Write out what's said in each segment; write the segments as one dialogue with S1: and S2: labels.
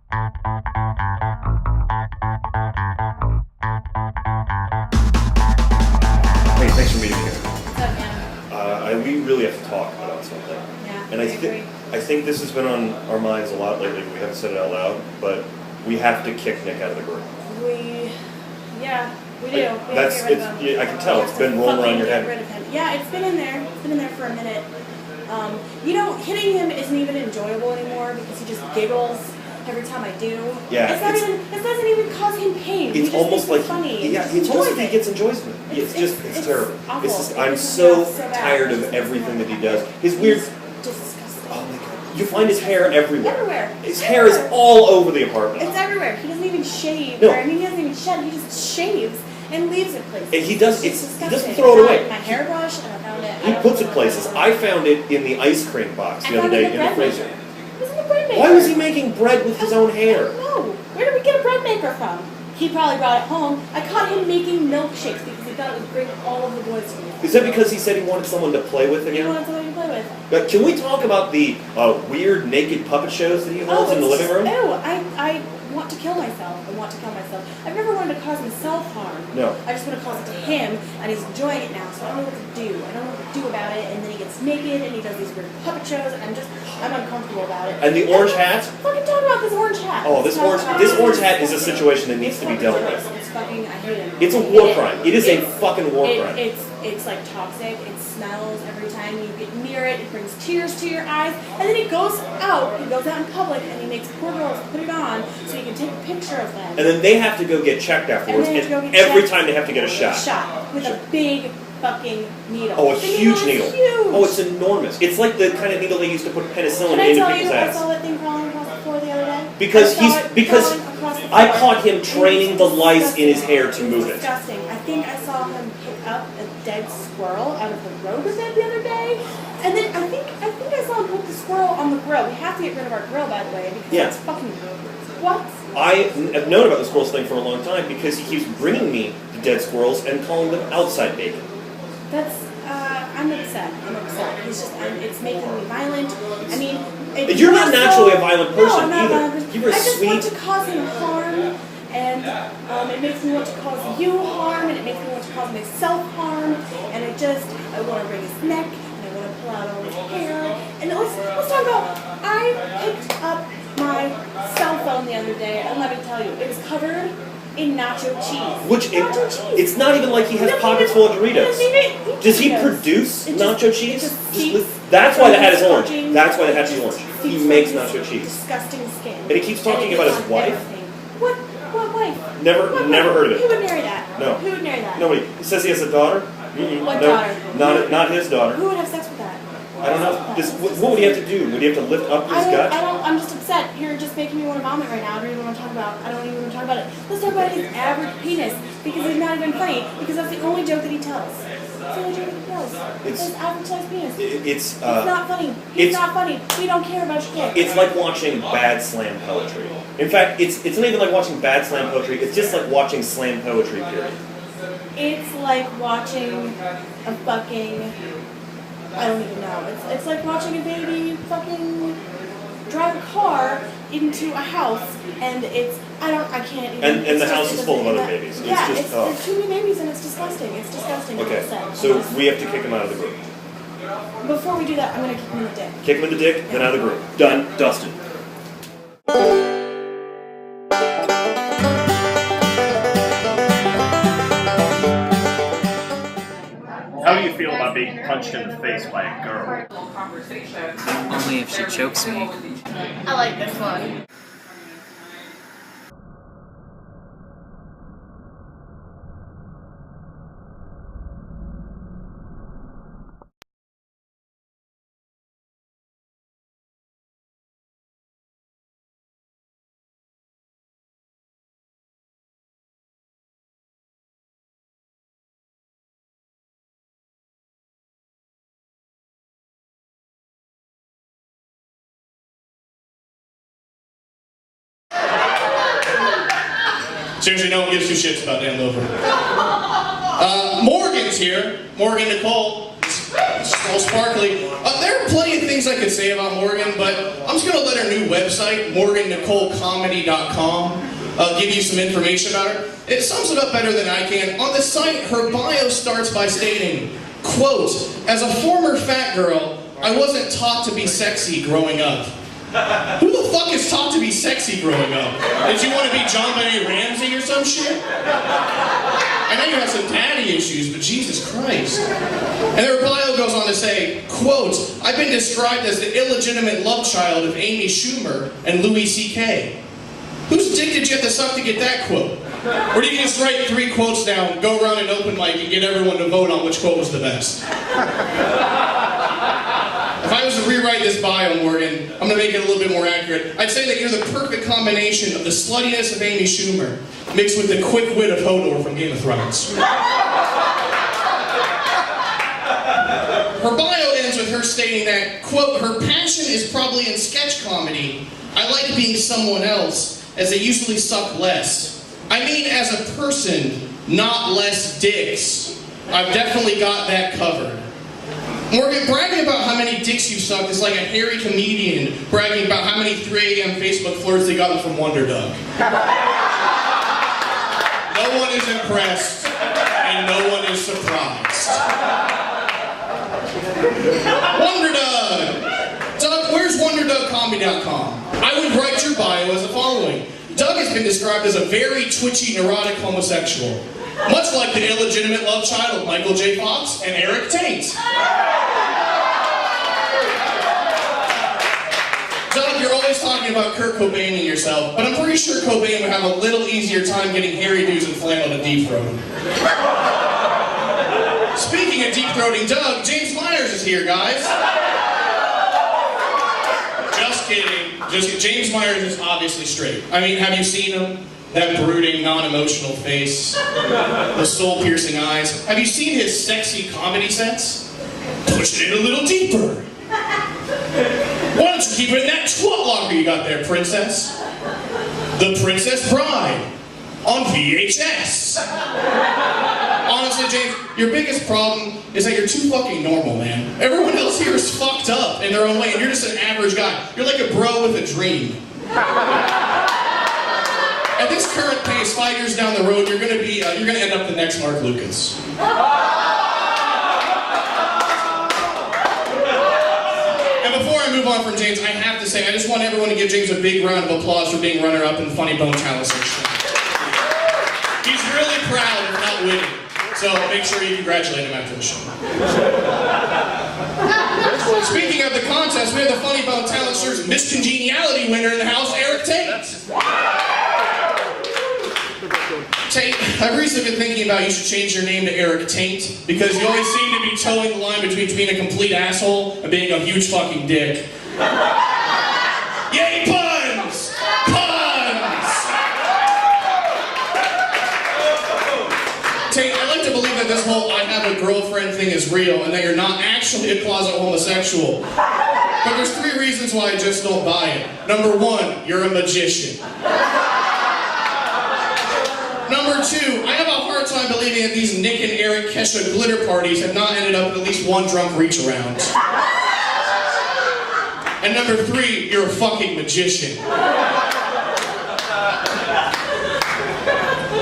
S1: Hey, thanks for meeting me here.
S2: What's up, man?
S1: We really have to talk about something.
S2: Yeah,
S1: And
S2: I agree.
S1: I think this has been on our minds a lot lately. We haven't said it out loud, but we have to kick Nick out of the group.
S2: We do. We have to get rid of him.
S1: Yeah, I can tell.
S2: We
S1: It's
S2: have
S1: been
S2: to
S1: rolling around
S2: fucking
S1: your
S2: get
S1: head.
S2: rid of him. Yeah, it's been in there. It's been in there for a minute. Hitting him isn't even enjoyable anymore because he just giggles every time I do.
S1: Yeah,
S2: it doesn't even cause him pain.
S1: It's almost like
S2: funny.
S1: Yeah, it's almost like he gets enjoyment. It's terrible.
S2: Awful.
S1: I'm
S2: It pisses
S1: so
S2: me off so bad.
S1: tired of everything that he does. His weird.
S2: He's disgusting.
S1: Oh my god! You find his hair everywhere.
S2: Everywhere.
S1: His hair is all over the apartment.
S2: It's everywhere. He doesn't even shave.
S1: No.
S2: He doesn't even shed. He just shaves and leaves it places.
S1: And he does.
S2: It's
S1: He
S2: disgusting.
S1: doesn't throw it away.
S2: My hairbrush, and I found it.
S1: He puts it places. I found it in the ice cream box the other day in the freezer.
S2: It was in the bread maker.
S1: Why was he making bread with his own hair?
S2: No. Where did we get a bread maker from? He probably brought it home. I caught him making milkshakes because he thought it would bring all of the boys to me.
S1: Is that because he said he wanted someone to play with
S2: He
S1: again?
S2: wanted somebody to play with.
S1: Can we talk about the weird naked puppet shows that he holds in the living room?
S2: Ew, I want to kill myself. I've never wanted to cause him self-harm.
S1: No.
S2: I just want to cause it to him, and he's enjoying it now, so I don't know what to do. I don't know what to do about it, and then he gets naked, and he does these weird puppet shows, and I'm uncomfortable about it.
S1: And the orange hat?
S2: Fucking talk about this orange hat.
S1: Oh, this orange hat is a situation that needs to be dealt with.
S2: It's fucking, I hate him.
S1: It's a war crime. It is a fucking war crime.
S2: It's like toxic. It smells every time you get near it. It brings tears to your eyes. And then he goes out in public and he makes poor girls put it on so you can take a picture of them.
S1: And then they have to go get checked afterwards. And every time they have to get a shot.
S2: With a big fucking needle.
S1: Oh, a
S2: The
S1: huge needle.
S2: is huge.
S1: Oh, it's enormous. It's like the kind of needle they used to put penicillin
S2: Can I
S1: into
S2: tell
S1: people's
S2: you, I
S1: ass.
S2: saw that thing crawling across the floor the other day.
S1: Because I caught him
S2: It
S1: training
S2: was
S1: the lice in his
S2: disgusting.
S1: hair to move it.
S2: Disgusting. I think I saw him pick up a dead squirrel out of the road with it the other day. And then I think I saw him put the squirrel on the grill. We have to get rid of our grill, by the way, because it's fucking what?
S1: I have known about the squirrels thing for a long time because he keeps bringing me the dead squirrels and calling them outside bacon.
S2: I'm upset. It's making me violent. I mean,
S1: You're not naturally a violent person
S2: no, I'm not
S1: either.
S2: a violent person.
S1: You're
S2: I just
S1: sweet.
S2: want to cause him harm, and it makes me want to cause you harm, and it makes me want to cause myself harm, and I want to wring his neck, and I want to pull out all his hair, and let's talk about, I picked up my cell phone the other day, and let me tell you, it was covered in nacho cheese.
S1: It's not even like he has pockets full of Doritos. Does he produce nacho cheese? That's why the hat is orange. That's why the hat is orange. He makes nacho cheese.
S2: Disgusting skin.
S1: And he keeps talking about his wife.
S2: What wife?
S1: Never heard of it.
S2: Who would marry that?
S1: No.
S2: Who would marry that?
S1: Nobody. He says he has a daughter.
S2: What
S1: no,
S2: daughter?
S1: Not his daughter.
S2: Who would have sex with that?
S1: I don't know. What would he have to do? Would he have to lift up his gut?
S2: I'm just upset. You're just making me want to vomit right now. I don't even want to talk about it. Let's talk about his average penis, because he's not even funny, because that's the only joke that he tells. That's the only joke that he tells. His average size penis.
S1: It's
S2: not funny. He's not funny. We don't care about your kid.
S1: It's like watching bad slam poetry. In fact, it's not even like watching bad slam poetry. It's just like watching slam poetry, period.
S2: It's like watching a fucking... I don't even know. It's like watching a baby fucking drive a car into a house, and I can't even.
S1: And the house is full of other babies.
S2: Yeah,
S1: it's just,
S2: there's too many babies, and it's disgusting. It's disgusting.
S1: Okay, so we have to kick him out of the group.
S2: Before we do that, I'm gonna kick him in the dick.
S1: Kick him in the dick, then out of the group. Done. Dusted. How do you feel about being punched in the face by a girl?
S3: Only if she chokes me.
S2: I like this one.
S4: Seriously, no one gives two shits about Dan Loper. Morgan's here. Morgan Nichole. All sparkly. There are plenty of things I could say about Morgan, but I'm just going to let her new website, morgannicholecomedy.com, give you some information about her. It sums it up better than I can. On the site, her bio starts by stating, quote, "As a former fat girl, I wasn't taught to be sexy growing up." Who the fuck is taught to be sexy growing up? Did you want to be John Benet Ramsey or some shit? I know you have some daddy issues, but Jesus Christ. And their bio goes on to say, quote, "I've been described as the illegitimate love child of Amy Schumer and Louis C.K. Whose dick did you have to suck to get that quote? Or did you just write 3 quotes down, go around an open mic, and get everyone to vote on which quote was the best? If I was to rewrite this bio, Morgan, I'm going to make it a little bit more accurate. I'd say that you're the perfect combination of the sluttiness of Amy Schumer mixed with the quick wit of Hodor from Game of Thrones. Her bio ends with her stating that, quote, "Her passion is probably in sketch comedy. I like being someone else, as they usually suck less. I mean as a person, not less dicks. I've definitely got that covered." Morgan, bragging about how many dicks you sucked is like a hairy comedian bragging about how many 3 a.m. Facebook flirts they got from Wonder Dog. No one is impressed, and no one is surprised. Wonder Dog! Doug, where's WonderDogComedy.com? I would write your bio as the following. Doug has been described as a very twitchy, neurotic homosexual. Much like the illegitimate love child of Michael J. Fox and Erik Tait. Doug, you're always talking about Kurt Cobaining yourself, but I'm pretty sure Cobain would have a little easier time getting hairy dudes and flannel to deep throat him. Speaking of deep throating Doug, James Myers is here, guys. Just kidding. James Myers is obviously straight. I mean, have you seen him? That brooding, non-emotional face, those soul-piercing eyes. Have you seen his sexy comedy sense? Push it in a little deeper. Why don't you keep it in that twat locker you got there, princess? The Princess Bride on VHS. Honestly, James, your biggest problem is that you're too fucking normal, man. Everyone else here is fucked up in their own way, and you're just an average guy. You're like a bro with a dream. At this current pace, 5 years down the road, you're gonna end up the next Mark Lucas. And before I move on from James, I have to say, I just want everyone to give James a big round of applause for being runner-up in Funny Bone Talent Search. He's really proud of not winning, so make sure you congratulate him after the show. Speaking of the contest, we have the Funny Bone Talent Search Miss Congeniality winner in the house, Erik Tait. Tait, I've recently been thinking about you should change your name to Erik Tait, because you always seem to be towing the line between being a complete asshole and being a huge fucking dick. Yay, puns! Puns! Tait, I like to believe that this whole I have a girlfriend thing is real and that you're not actually a closet homosexual. But there's 3 reasons why I just don't buy it. Number 1, you're a magician. Number 2, I have a hard time believing that these Nick and Erik Kesha glitter parties have not ended up at least one drunk reach around. And number 3, you're a fucking magician.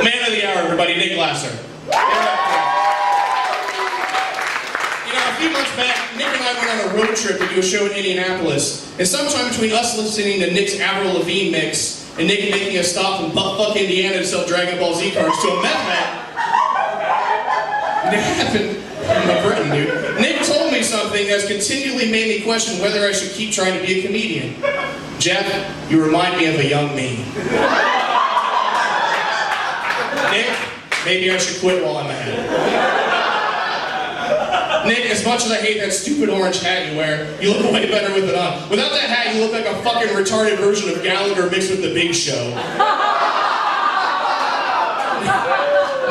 S4: Man of the hour, everybody, Nichole. You know, a few months back, Nick and I went on a road trip to do a show in Indianapolis. And sometime between us listening to Nick's Avril Lavigne mix and Nick making a stop in buttfuck Indiana to sell Dragon Ball Z cards to a meth head. It happened in Britain, dude. Nick told me something that's continually made me question whether I should keep trying to be a comedian. Jeff, you remind me of a young me. Nick, maybe I should quit while I'm ahead. Nick, as much as I hate that stupid orange hat you wear, you look way better with it on. Without that hat, you look like a fucking retarded version of Gallagher mixed with the Big Show.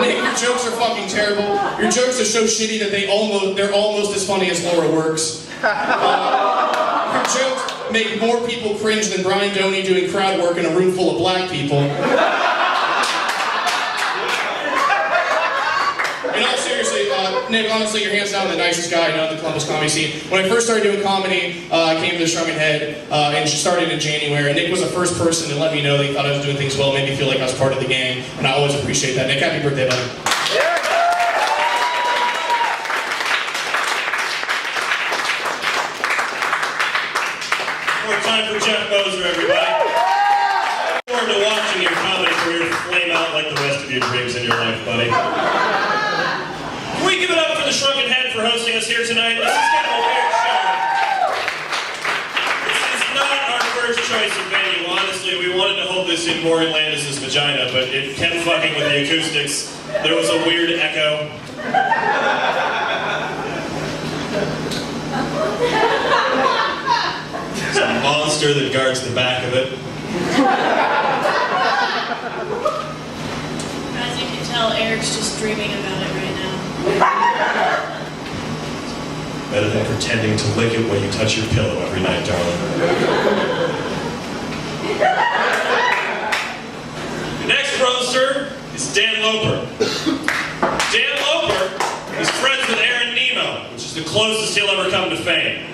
S4: Nick, your jokes are fucking terrible. Your jokes are so shitty that they're almost as funny as Laura Works. Your jokes make more people cringe than Brian Doney doing crowd work in a room full of black people. In all seriously, Nick, honestly, you're hands down the nicest guy I know in the Columbus comedy scene. When I first started doing comedy, I came to the Shrunken Head and started in January. And Nick was the first person to let me know that he thought I was doing things well, made me feel like I was part of the gang. And I always appreciate that. Nick, happy birthday, buddy.
S5: More time for Jeff Moser, everybody. Look forward to watching your comedy career flame out like the rest of your dreams in your life, buddy. Can we give it up for the Shrunken Head for hosting us here tonight? This is kind of a weird show. This is not our first choice of venue. Honestly, we wanted to hold this in Morgan Landis' vagina, but it kept fucking with the acoustics. There was a weird echo. It's a monster that guards the back of it.
S6: As you can tell, Eric's just dreaming about it right now.
S5: Better than pretending to lick it when you touch your pillow every night, darling. The next roaster is Dan Loper. Dan Loper is friends with Aaron Nemo, which is the closest he'll ever come to fame.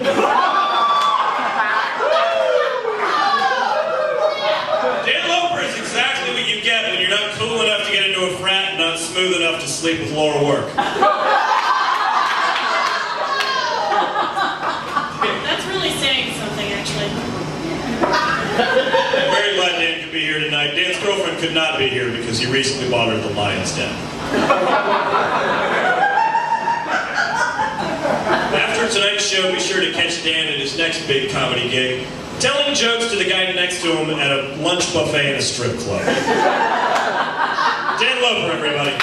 S5: Dan Loper is exactly what you get when you're not cool enough to get into a frat and not smooth enough to sleep with Laura Work.
S6: That's really saying something, actually.
S5: I'm very glad Dan could be here tonight. Dan's girlfriend could not be here because he recently bought her the Lion's Den. After tonight's show, be sure to catch Dan at his next big comedy gig, telling jokes to the guy next to him at a lunch buffet in a strip club. Dan Loper, everybody.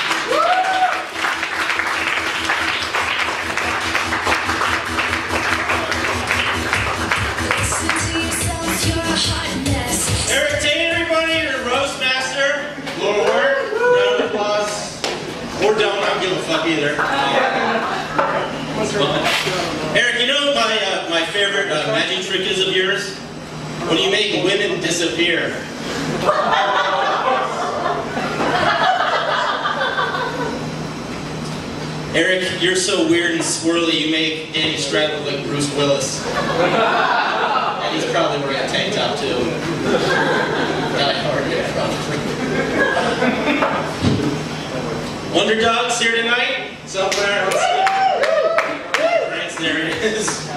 S5: Erik, Tait, everybody, your roast master. More work, round of applause. Or don't, I don't give a fuck either. Erik, you know my favorite magic trick is of yours? When you make women disappear. Erik, you're so weird and swirly, you make Danny Stratton look like Bruce Willis. And he's probably wearing a tank top too. Die Hard, probably. Underdog's here tonight, somewhere. Right, there it is.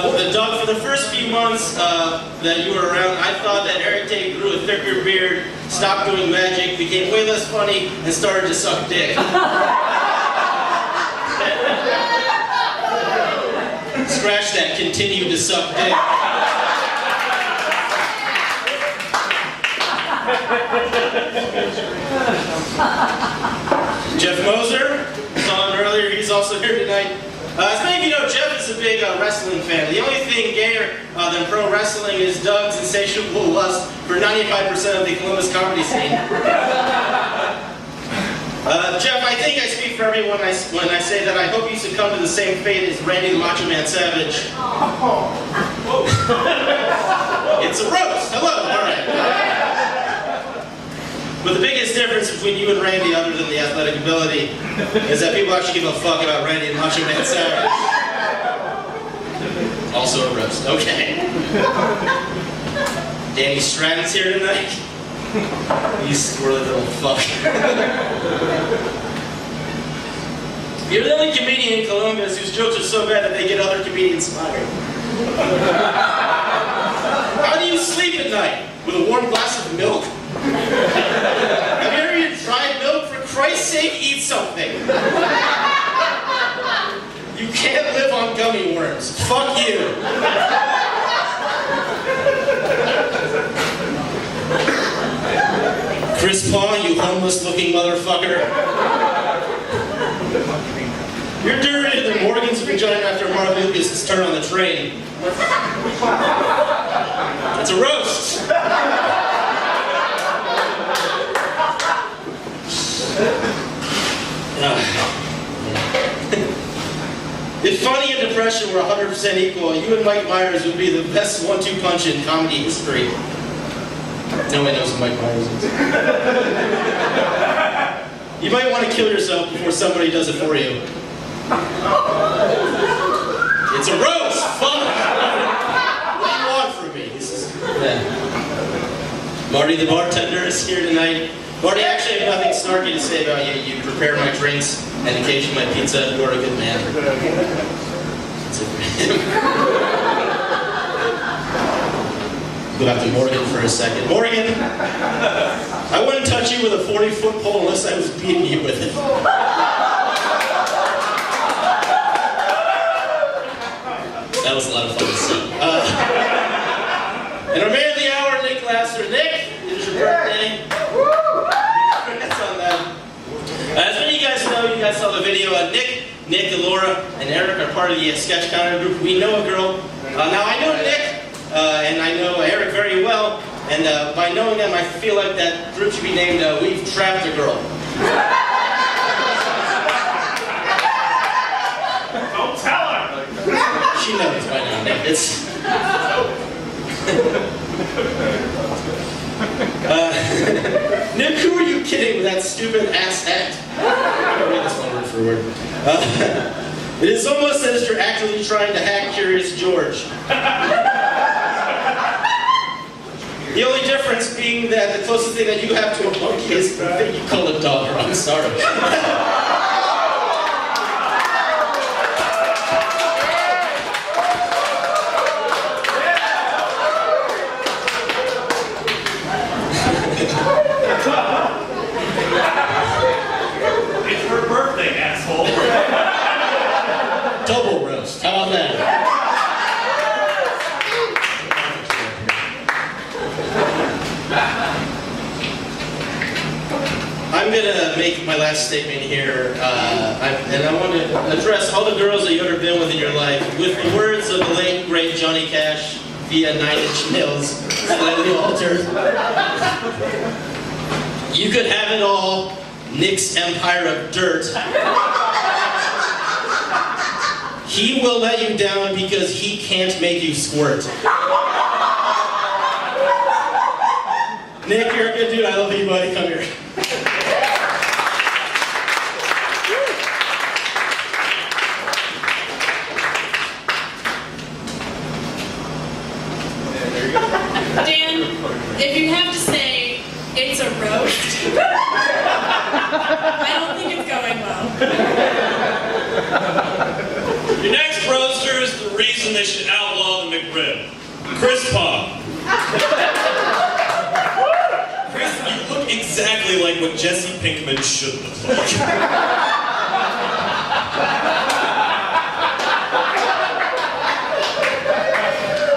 S5: The dog, for the first few months that you were around, I thought that Erik Tait grew a thicker beard, stopped doing magic, became way less funny, and started to suck dick. Scratch that, continued to suck dick. Jeff Moser, saw him earlier, he's also here tonight. As many of you know, Jeff is a big wrestling fan. The only thing gayer than pro wrestling is Doug's insatiable lust for 95% of the Columbus comedy scene. Jeff, I think I speak for everyone when I say that I hope you succumb to the same fate as Randy the Macho Man Savage. It's a roast. Hello. All right. But the biggest difference between you and Randy, other than the athletic ability, is that people actually give a fuck about Randy and Macho Man Savage. Also a roast. Okay. Danny Stratton's here tonight. You squirrely little fuck. You're the only comedian in Columbus whose jokes are so bad that they get other comedians fired. How do you sleep at night? With a warm glass of milk? Have you ever eaten dried milk? For Christ's sake, eat something. You can't live on gummy worms. Fuck you. Chris Paugh, you homeless-looking motherfucker. You're dirtier than Morgan's vagina after Mark Lucas's turn on the train. It's a roast. If funny and depression were 100% equal, you and Mike Myers would be the best 1-2 punch in comedy history. No one knows who Mike Myers is.
S7: You might want to kill yourself before somebody does it for you. It's a roast! Fuck! What do you want from me? This is... Yeah. Marty the Bartender is here tonight. Marty, I actually have nothing snarky to say about you. You prepare my drinks and occasionally my pizza. You're a good man. That's it for him. Go back to Morgan for a second. Morgan! I wouldn't touch you with a 40-foot pole unless I was beating you with it. That was a lot of fun to see. And our man of the hour, Nick Glaser. Nick, it is your birthday. Congrats on that. As many of you guys know, you guys saw the video. Nick, Laura, and Erik are part of the sketch counter group. We know a girl. Now I know Nick, and I know Erik very well. And by knowing them, I feel like that group should be named We've Trapped a Girl.
S5: Don't tell her!
S7: She knows by now, Nick. It's... Nick, who are you kidding with that stupid ass act? I'll read this one word for word. It is almost as if you're actively trying to hack Curious George. The only difference being that the closest thing that you have to a monkey is the thing you call a dog. I'm sorry.
S5: It's her birthday, asshole.
S7: Double roast. How about that? I'm going to make my last statement here, and I want to address all the girls that you've ever been with in your life with the words of the late, great Johnny Cash via 9 Inch Nails, slightly altered. You could have it all, Nick's empire of dirt. He will let you down because he can't make you squirt. Nick, you're a good dude. I love you, buddy. Come here.
S6: Dan, if you have to say it's a roast, I don't think it's going well.
S5: Your next roaster is the reason they should outlaw the McRib. Chris Paugh. Chris, you look exactly like what Jesse Pinkman should look like.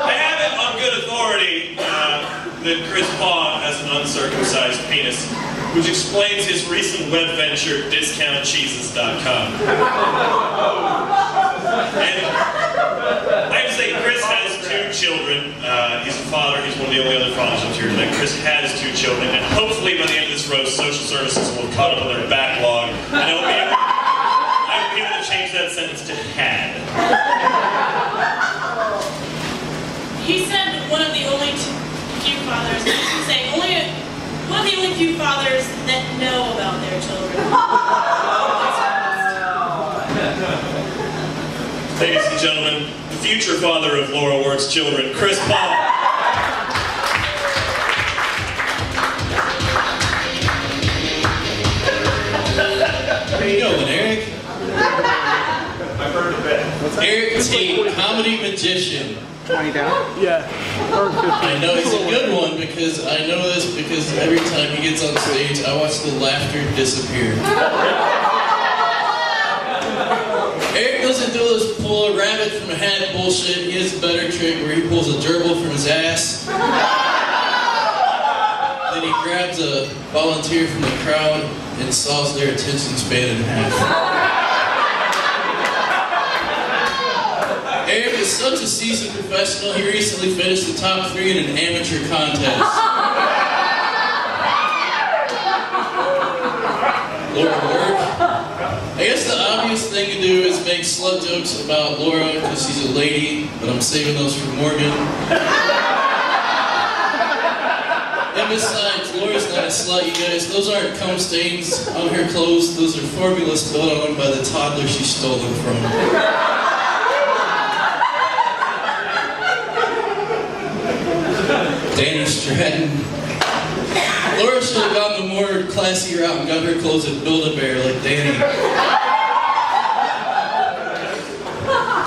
S5: I have it on good authority that Chris Paugh has an uncircumcised penis, which explains his recent web venture, discountcheeses.com. And I have to say, Chris has 2 children. He's a father. He's one of the only other fathers up here tonight. Chris has 2 children, and hopefully by the end of this roast, social services will have caught up on their backlog, and I will be able to change that sentence to had.
S6: You said one of the only few fathers, I should say, one of the only few fathers that know about their children.
S5: Ladies and gentlemen, the future father of Laura Ward's children, Chris Paugh.
S8: Where you going, Erik?
S5: I've heard a bit.
S8: Erik Tait, comedy magician.
S9: 20 down? Yeah.
S8: I know he's a good one because I know this because every time he gets on stage, I watch the laughter disappear. Erik doesn't do this pull a rabbit from a hat bullshit. He has a better trick where he pulls a gerbil from his ass. Then he grabs a volunteer from the crowd and saws their attention span in half. Erik is such a seasoned professional, he recently finished the top 3 in an amateur contest. Laura work. I guess the obvious thing to do is make slut jokes about Laura because she's a lady, but I'm saving those for Morgan. And besides, Laura's is not a slut, you guys. Those aren't cum stains on her clothes. Those are formula spilled on by the toddler she stole them from. Danny Stratton. Laura should have gone the more classy route and got her clothes at Build-A-Bear like Danny.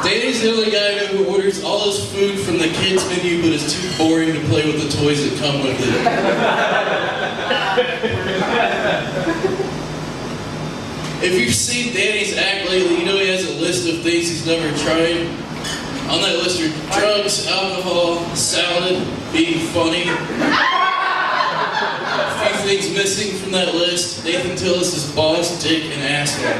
S8: Danny's the only guy who orders all his food from the kids' menu but is too boring to play with the toys that come with it. If you've seen Danny's act lately, you know he has a list of things he's never tried. On that list are drugs, alcohol, salad, being funny. A few things missing from that list. Nathan Tillis' balls, dick, and asshole.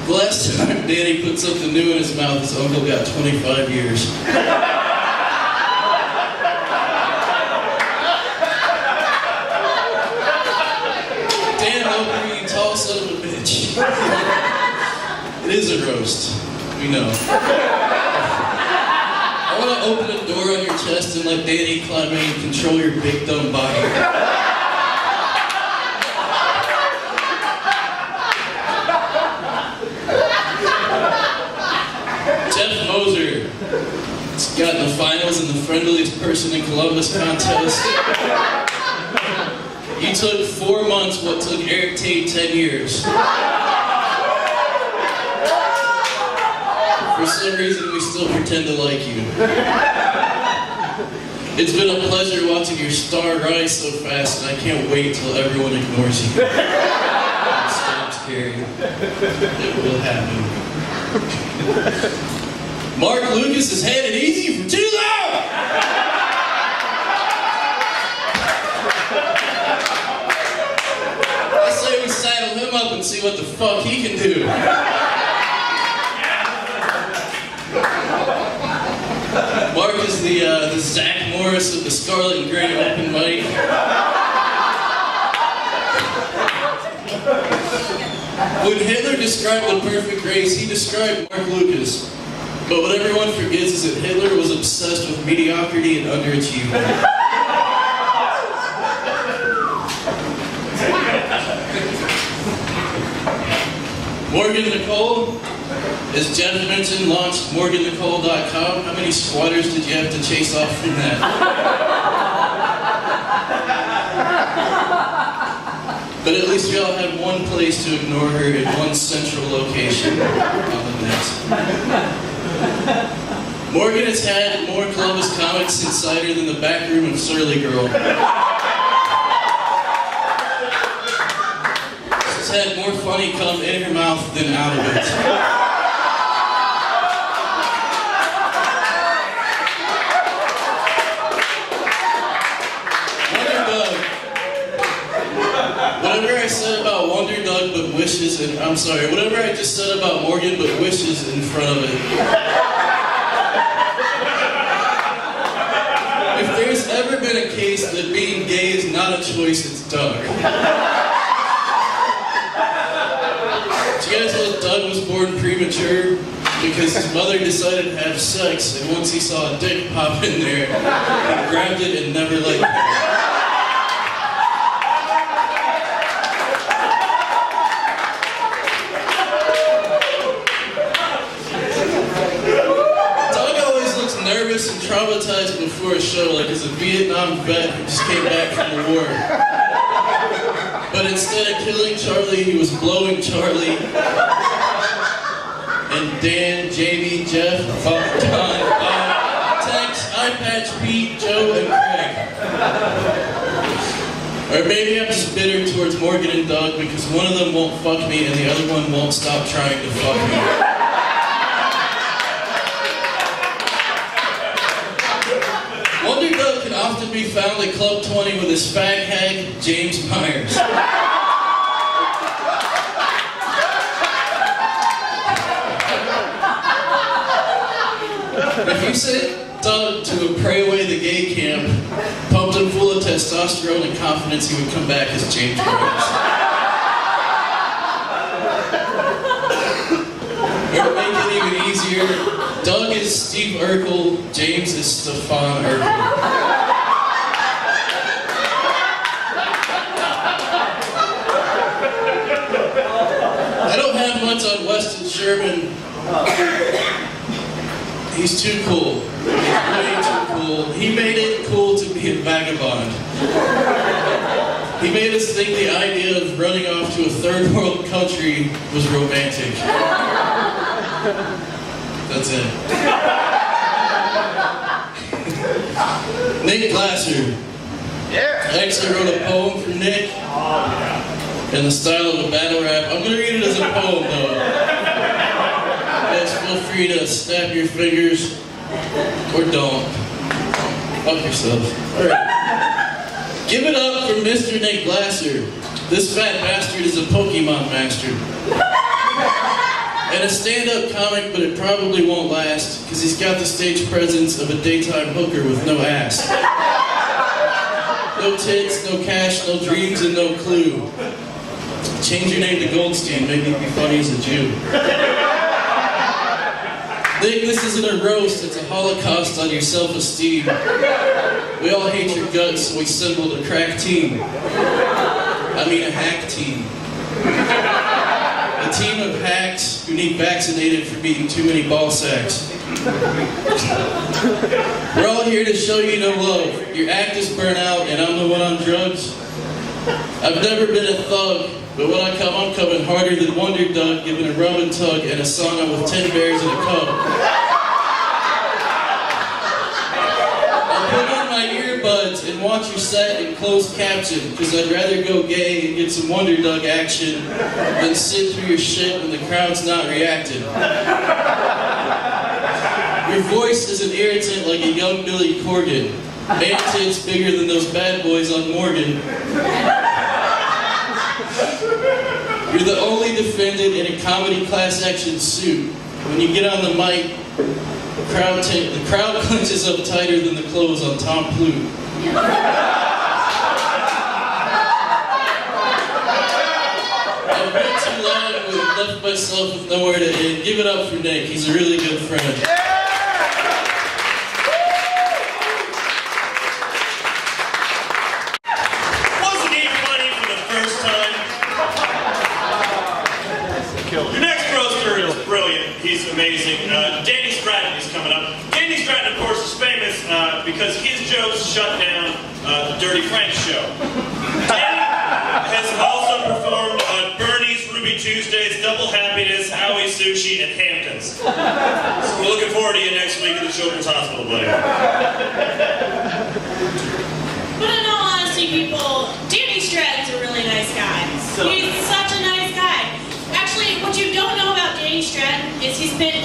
S8: The last time Danny put something new in his mouth, his uncle got 25 years. Dan Loper, you tall son of a bitch. It is a roast. We know. I want to open a door on your chest and let Danny climb in and control your big dumb body. Moser has gotten the finals in the friendliest person in Columbus contest. You took 4 months what took Erik Tait 10 years. For some reason, we still pretend to like you. It's been a pleasure watching your star rise so fast, and I can't wait till everyone ignores you. Stop scaring. It will happen. Mark Lucas has had it easy for too long! I say we saddle him up and see what the fuck he can do. Mark is the Zach Morris of the Scarlet and Gray open mic. When Hitler described the perfect race, he described Mark Lucas. But what everyone forgets is that Hitler was obsessed with mediocrity and underachievement. Morgan Nichole, as Jeff mentioned, launched MorganNichole.com. How many squatters did you have to chase off from that? But at least y'all had one place to ignore her in one central location on the net. Morgan has had more Columbus Comics Insider than the back room of Surly Girl. She's had more funny come in her mouth than out of it. Whatever I said about Wonder Dog but wishes, and I'm sorry, whatever I just said about Morgan but wishes in front of it. If there's ever been a case that being gay is not a choice, it's Doug. Did you guys know that Doug was born premature because his mother decided to have sex, and once he saw a dick pop in there, he grabbed it and never let go? Nervous and traumatized before a show, like as a Vietnam vet who just came back from the war. But instead of killing Charlie, he was blowing Charlie. And Dan, Jamie, Jeff, Don, Tex, Eyepatch, Pete, Joe, and Craig. Or maybe I'm just bitter towards Morgan and Doug because one of them won't fuck me and the other one won't stop trying to fuck me. Wonder Dog can often be found at Club 20 with his fag hag, James Myers. If you sent Doug to a Pray Away the Gay camp, pumped him full of testosterone and confidence, he would come back as James Myers. Or to make it even easier, Doug is Steve Urkel, James is Stefan Urkel. I don't have much on Weston Sherman. He's too cool. Way too cool. He made it cool to be a vagabond. He made us think the idea of running off to a third world country was romantic. That's it. Nick Glaser.
S9: Yeah.
S8: I actually wrote a poem for Nick in the style of a battle rap. I'm going to read it as a poem, though. Guys, feel free to snap your fingers, or don't. Fuck yourself. Alright. Give it up for Mr. Nick Glaser. This fat bastard is a Pokemon master. And a stand-up comic, but it probably won't last, because he's got the stage presence of a daytime hooker with no ass. No tits, no cash, no dreams, and no clue. Change your name to Goldstein, maybe you'd be funny as a Jew. Nick, this isn't a roast, it's a holocaust on your self-esteem. We all hate your guts, so we assembled a crack team. I mean a hack team. A team of hacks who need vaccinated for eating too many ball sacks. We're all here to show you no love. Your act is burnt out and I'm the one on drugs. I've never been a thug, but when I come, I'm coming harder than Wonder Dog, giving a rub and tug and a song on with 10 bears in a cup. I'll put in my earbuds and watch your set in closed caption, because I'd rather go gay and get some Wonder Dog action than sit through your shit when the crowd's not reacting. Your voice is an irritant like a young Billy Corgan. Man tits bigger than those bad boys on Morgan. You're the only defendant in a comedy class action suit. When you get on the mic, the crowd clenches up tighter than the clothes on Tom Plute. I've been too long and left myself with nowhere to end. Give it up for Nick. He's a really good friend.
S5: Wasn't he funny for the first time? Your next roaster is brilliant. He's amazing. Danny Stratton is coming up. Danny Stratton, of course, is famous because his jokes shut down the Dirty Frank show. Danny has also performed on Bernie's, Ruby Tuesdays, Double Happiness, Howie Sushi, and Hamptons. So we're looking forward to you next week at the Children's Hospital, buddy.
S6: But in all honesty, people, Danny Stratton's a really nice guy. He's such a nice guy. Actually, what you don't know about Danny Stratton is he spent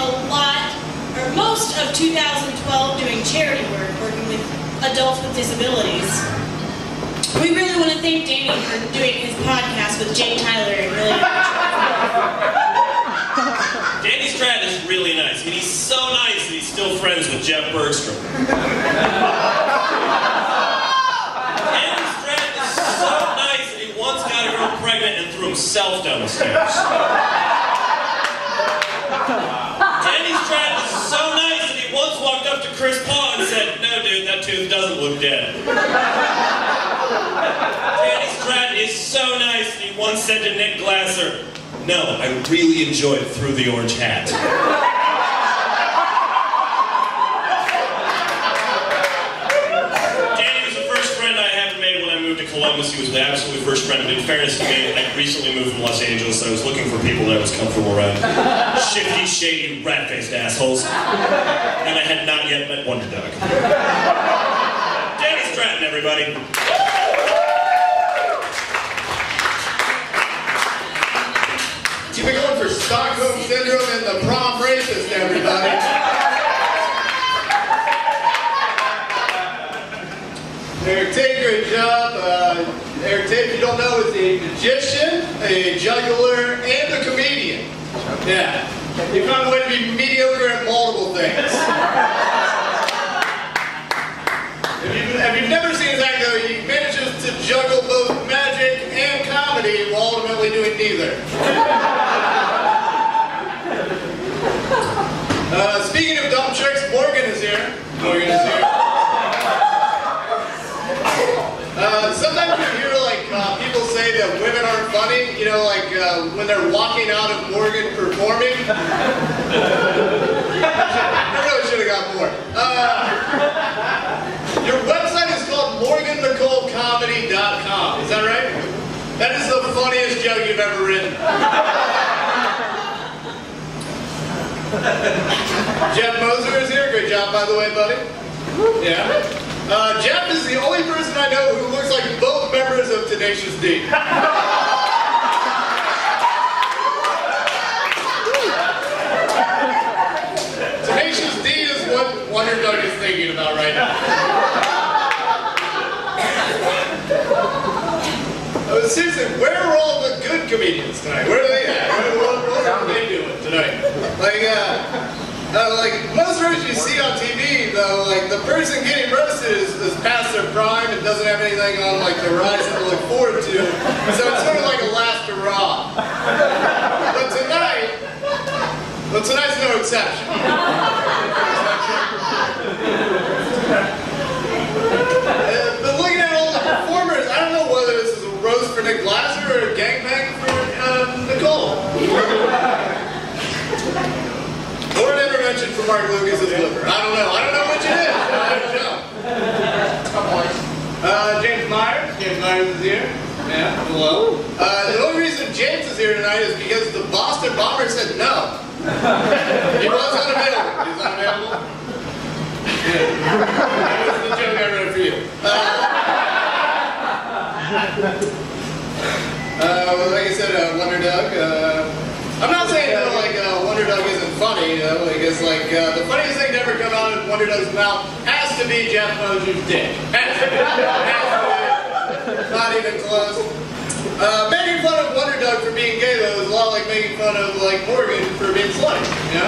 S6: most of 2012 doing charity work, working with adults with disabilities. We really want to thank Danny for doing his podcast with Jay Tyler and really.
S5: Danny Stratton is really nice. I mean, he's so nice that he's still friends with Jeff Bergstrom. Danny Stratton is so nice that he once got a girl pregnant and threw himself down the stairs. Danny Stratton is so nice that he once walked up to Chris Paugh and said, "No, dude, that tooth doesn't look dead." Danny Stratton is so nice that he once said to Nick Glaser, "No, I really enjoyed Through the Orange Hat." Danny was the first friend I ever made when I moved to Columbus. He was the absolute first friend. But in fairness to me, I recently moved from Los Angeles, so I was looking for people that I was comfortable around. Shifty, shady, rat-faced assholes. And I had not yet met Wonder Dog. Danny Stratton, everybody.
S9: Keep it going for Stockholm Syndrome and the prom racist, everybody. Erik Tait, great job. Erik Tait, if you don't know, is a magician, a juggler, and a comedian. Yeah. He found a way to be mediocre at multiple things. If you've never seen his act, though, he manages to juggle both magic and comedy while ultimately doing neither. Speaking of say that women aren't funny, you know, like when they're walking out of Morgan performing. I really should have got more. Your website is called MorganNicholeComedy.com. Is that right? That is the funniest joke you've ever written. Jeff Moser is here. Great job, by the way, buddy. Yeah. Jeff is the only person I know who looks like both members of Tenacious D. Tenacious D is what Wonder Dog is thinking about right now. Seriously, where are all the good comedians tonight? Where are they at? What are they doing tonight? Like most roasts you see on TV, though, like the person getting roasted is past their prime and doesn't have anything on like the horizon to look forward to. So it's sort of like a last hurrah. But tonight's no exception. But looking at all the performers, I don't know whether this is a roast for Nick Glaser or a gangbang for Nichole. Or an intervention for Mark Lucas's Loper. I don't know which it is. I don't know. James Myers. James Myers is here. Yeah, hello. The only reason James is here tonight is because the Boston Bombers said no. He was unavailable. He was unavailable. Yeah. That was the joke I wrote for you. Like I said, Wonder Dog. I'm not saying that like Wonder Dog isn't funny, you know, like it's like the funniest thing to ever come out of Wonder Dog's mouth has to be Jeff Moser's dick. Has to be. Not even close. Making fun of Wonder Dog for being gay though is a lot like making fun of like Morgan for being slutty, you know?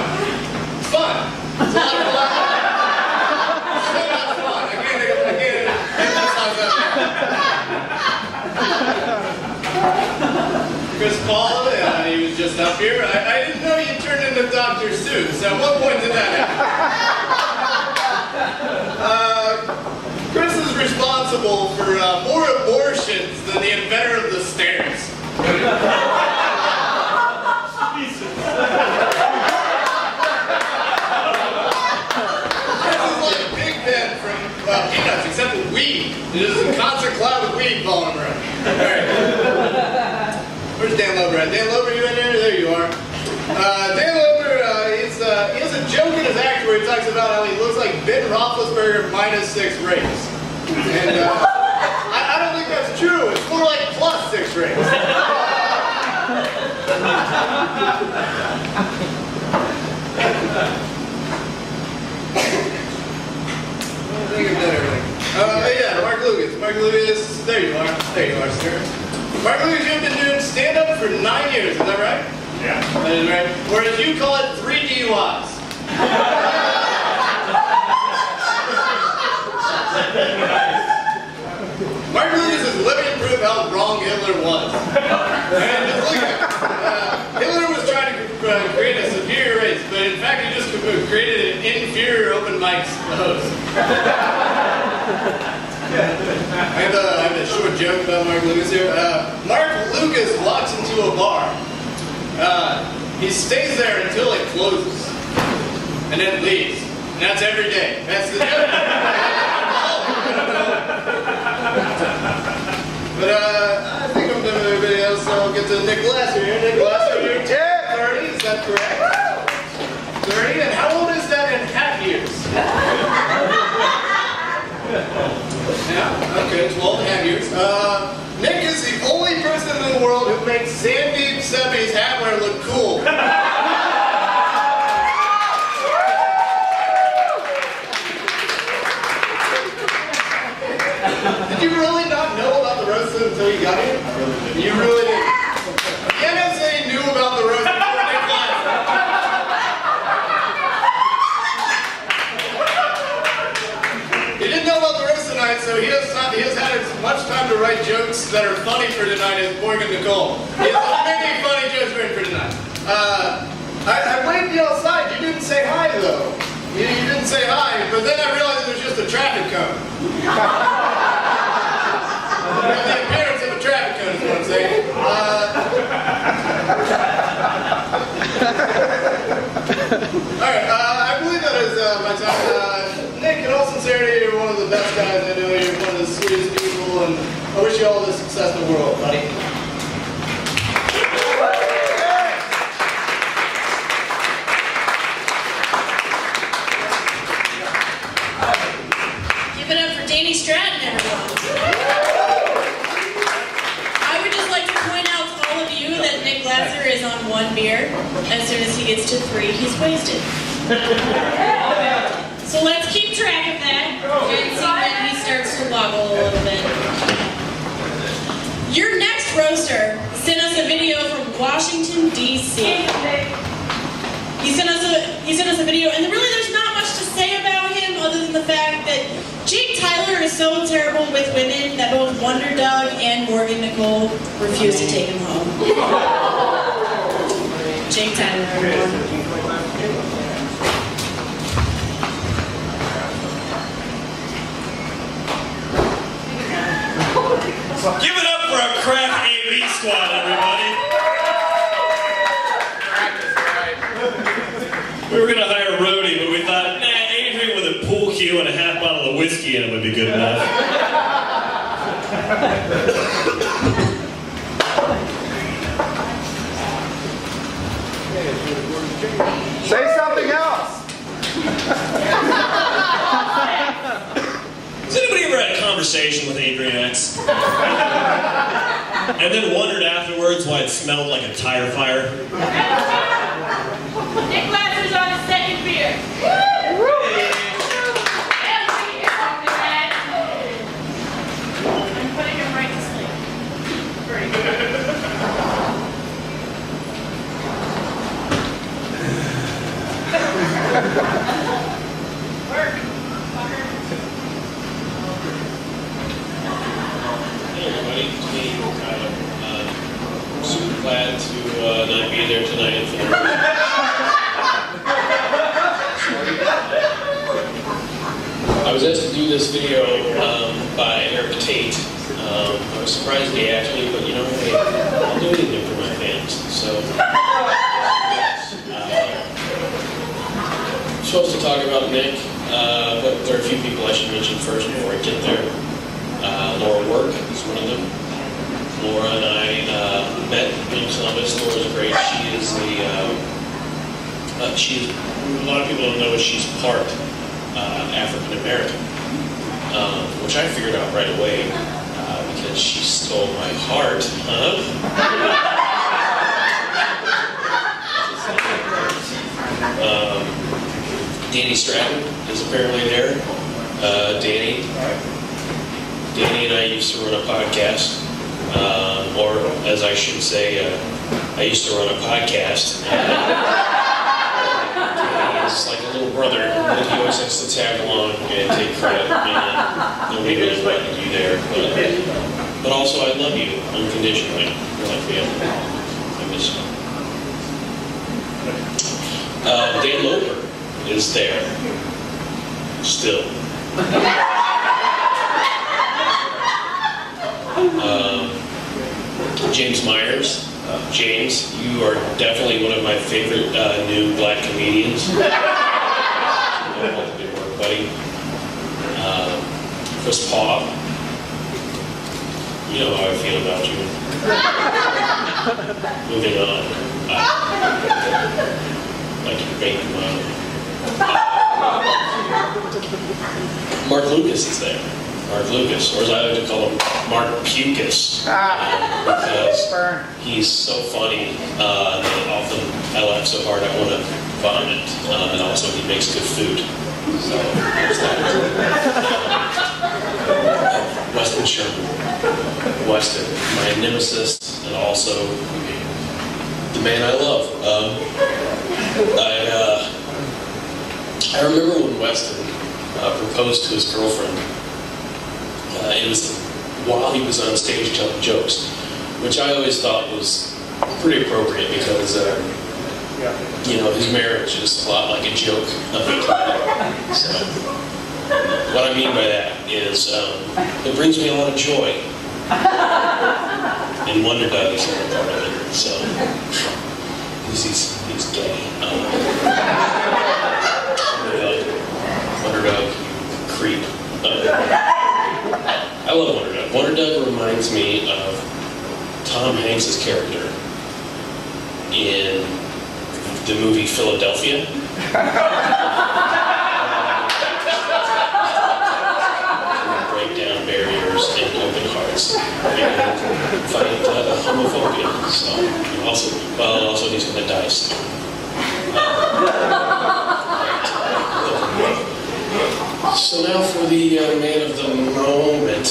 S9: It's fun. It's a lot of fun. So much fun. I can't emphasize that. Chris Paugh, he was just up here. I didn't know you turned into Dr. Seuss. At what point did that happen? Chris is responsible for more abortions than the inventor of the stairs. Chris is like Big Ben from Peanuts, except with weed. There's a constant cloud of weed falling around. All right. Where's Dan Loper at? Dan Loper, you in there? There you are. Dan Loper, he has a joke in his act where he talks about how he looks like Ben Roethlisberger minus 6 rings. And I don't think that's true. It's more like plus 6 rings. I think I've done everything. Yeah, Mark Lucas. Mark Lucas, there you are. There you are, sir. Mark Lucas, you've been doing stand-up for 9 years, is that right? Yeah. That is right. Whereas you call it 3 DUIs. Mark Lucas is living proof how wrong Hitler was. And just look at it. Hitler was trying to create a superior race, but in fact he just created an inferior open mic host. I have a short joke about Mark Lucas here. Mark Lucas walks into a bar. He stays there until it closes, and then leaves. And that's every day. That's the joke. But I think I'm done with everybody else, so I'll get to Nick Glaser here. Nick Glaser, you're 30, is that correct? 30, and how old is that in half years? Yeah, okay, 12 and a half years. Nick is the only person in the world who makes Sandeep Sebhi's hat wear look cool. Did you really not know about the roast until you got here? You really didn't. The NSA knew about the roast before Nick Glaser. He didn't know about the roast tonight, so he has had as much time to write jokes that are funny for tonight as Morgan Nichole. He has many funny jokes written for tonight. I waved you outside. You didn't say hi, though. You didn't say hi, but then I realized it was just a traffic cone. The appearance of a traffic cone is what I'm saying. That's the world, buddy.
S6: Give it up for Danny Stratton, everyone. I would just like to point out to all of you that Nick Glaser is on 1 beer. As soon as he gets to 3, he's wasted. So let's keep track of that and see when he starts to wobble a little bit. Your next roaster sent us a video from Washington, D.C. He sent us a video, and really there's not much to say about him other than the fact that Jake Tyler is so terrible with women that both Wonder Dog and Morgan Nichole refuse to take him home. Jake Tyler, everyone.
S5: Give it up for our craft AV squad, everybody. We were going to hire Rhodey, but we thought, nah, Adrian with a pool cue and a half bottle of whiskey in it would be good enough.
S10: Say something else.
S5: Has anybody ever had a conversation with Adrian X? And then wondered afterwards why it smelled like a tire fire?
S6: Nick Glaser's on his 2nd beer. I'm putting him right to sleep. Very good. Work, fucker.
S11: Hey everybody, it's me, Kyle. I'm super glad to not be there tonight for the I was asked to do this video by Erik Tait. I was surprised he asked me, but you know, hey, I'll do anything for my fans. So, I'm supposed to talk about Nick, but there are a few people I should mention first before I get there. Laura Work is one of them. Laura and I met in Columbus. Laura's great. She is a lot of people don't know she's part African American, which I figured out right away because she stole my heart. Danny Stratton is apparently there. Danny and I used to run a podcast, or as I should say, I used to run a podcast. Danny is like a little brother, and he always has to tag along and take credit, and nobody really wanted you there. But also, I love you unconditionally. You're like family. I miss you. Dan Loper is there, still. James Myers. James, you are definitely one of my favorite new black comedians. Good work, buddy. Chris Paugh. You know how I feel about you. Moving on. Like your baby mom. Mark Lucas is there. Mark Lucas, or as I like to call him, Mark Pucus, because he's so funny that often I laugh so hard I want to vomit, and also he makes good food. So there's that. Weston Sherman. Weston, my nemesis, and also the man I love. I remember when Weston proposed to his girlfriend. It was while he was on stage telling jokes, which I always thought was pretty appropriate because, you know, his marriage is a lot like a joke. So, what I mean by that is it brings me a lot of joy. And Wonder Dog is a part of it, so he's gay. Wonder Dog, creep. I love Wonder Dog. Wonder Dog reminds me of Tom Hanks' character in the movie Philadelphia. Break down barriers and open hearts and fight homophobia. So, also he's going to die soon. So now for the man of the moment,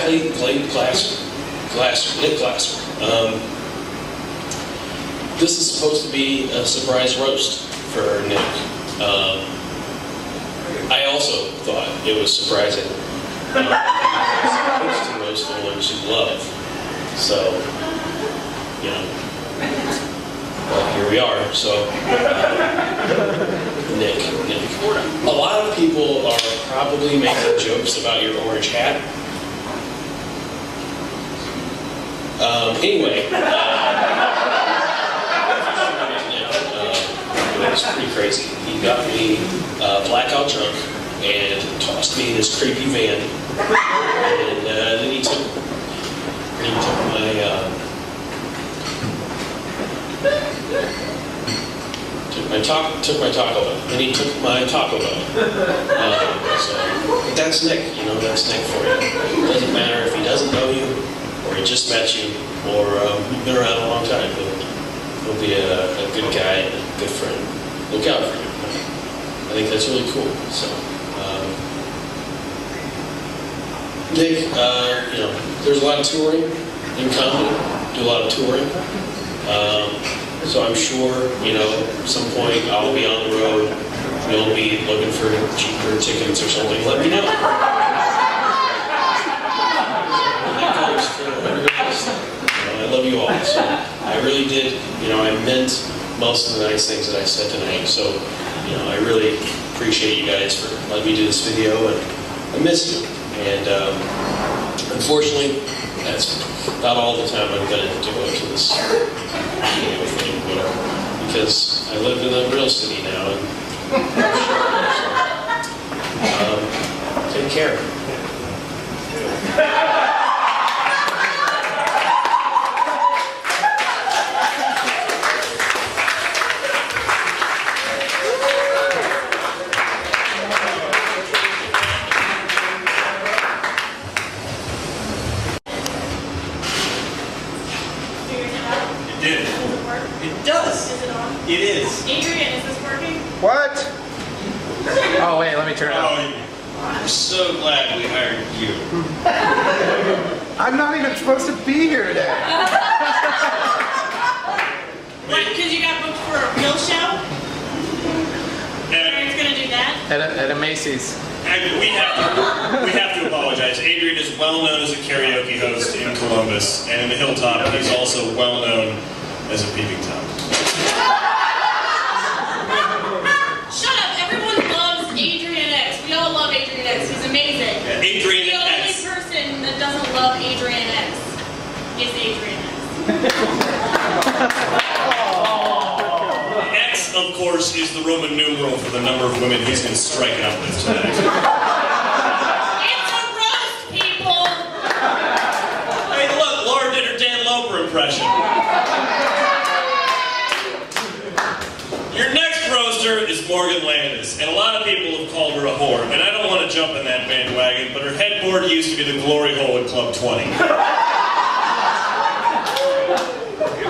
S11: Nick Glaser. This is supposed to be a surprise roast for Nick. I also thought it was surprising. He's supposed to roast the ones you love. So, you know, well, here we are. So, Nick. A lot of people are probably making jokes about your orange hat. Anyway, it was pretty crazy. He got me blackout drunk and tossed me in his creepy van, and then he took my Taco Bell. Then he took my Taco Bell. So that's Nick, you know, that's Nick for you. It doesn't matter if he doesn't know you, or he just met you, or you've been around a long time. He'll be a good guy and a good friend. Look out for him. I think that's really cool. So, Nick, you know, there's a lot of touring in comedy. Do a lot of touring. So I'm sure, you know, at some point I'll be on the road. You'll be looking for cheaper tickets or something. Let me know. That goes for everybody else. You know, I love you all. So I really did, you know, I meant most of the nice things that I said tonight. So, you know, I really appreciate you guys for letting me do this video, and I missed you. And unfortunately, that's not all the time I'm going to devote to this video thing, because I live in the real city now. And, take care.
S7: It is.
S6: Adrian, is this working?
S10: What? Oh, wait, let me turn it on.
S7: I'm so glad we hired you.
S10: I'm not even supposed to be here today.
S6: What, because you got booked for a real show? Eric's going to do that?
S10: At a Macy's.
S5: And we have to apologize. Adrian is well known as a karaoke host in Columbus, and in the Hilltop, he's also well known as a peeping Tom.
S6: Shut up! Everyone loves Adrian X. We all love Adrian X. He's amazing.
S5: Yeah, Adrian
S6: the
S5: X.
S6: only person that doesn't love Adrian X is Adrian X.
S5: X, of course, is the Roman numeral for the number of women he's going to strike out with tonight.
S6: It's a roast, people!
S5: Hey, look, Laura did her Dan Loper impression. Your next roaster is Morgan Landis, and a lot of people have called her a whore, and I don't want to jump in that bandwagon, but her headboard used to be the glory hole at Club 20.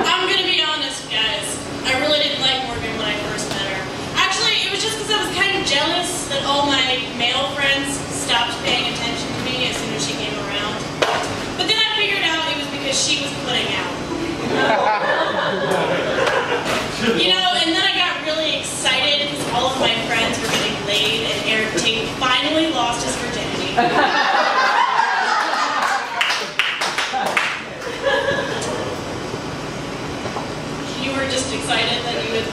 S6: I'm gonna be honest, guys. I really didn't like Morgan when I first met her. Actually, it was just because I was kind of jealous that all my male friends stopped paying attention to me as soon as she came around. But then I figured out it was because she was putting out. You know, and then I got really excited because all of my friends were getting laid and Tait finally lost his virginity. You were just excited that you would...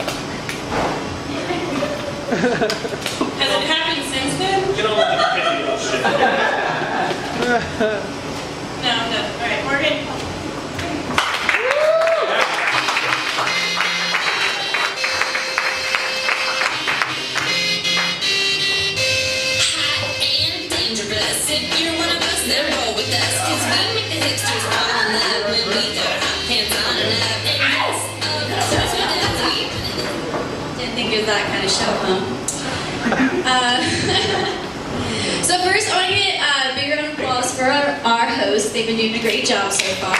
S6: Has it happened since then?
S5: Get on with the pity bullshit.
S6: No, no. Alright, Morgan. If you're
S12: show, huh? So first, I want to get a big round of applause for our hosts. They've been doing a great job so far.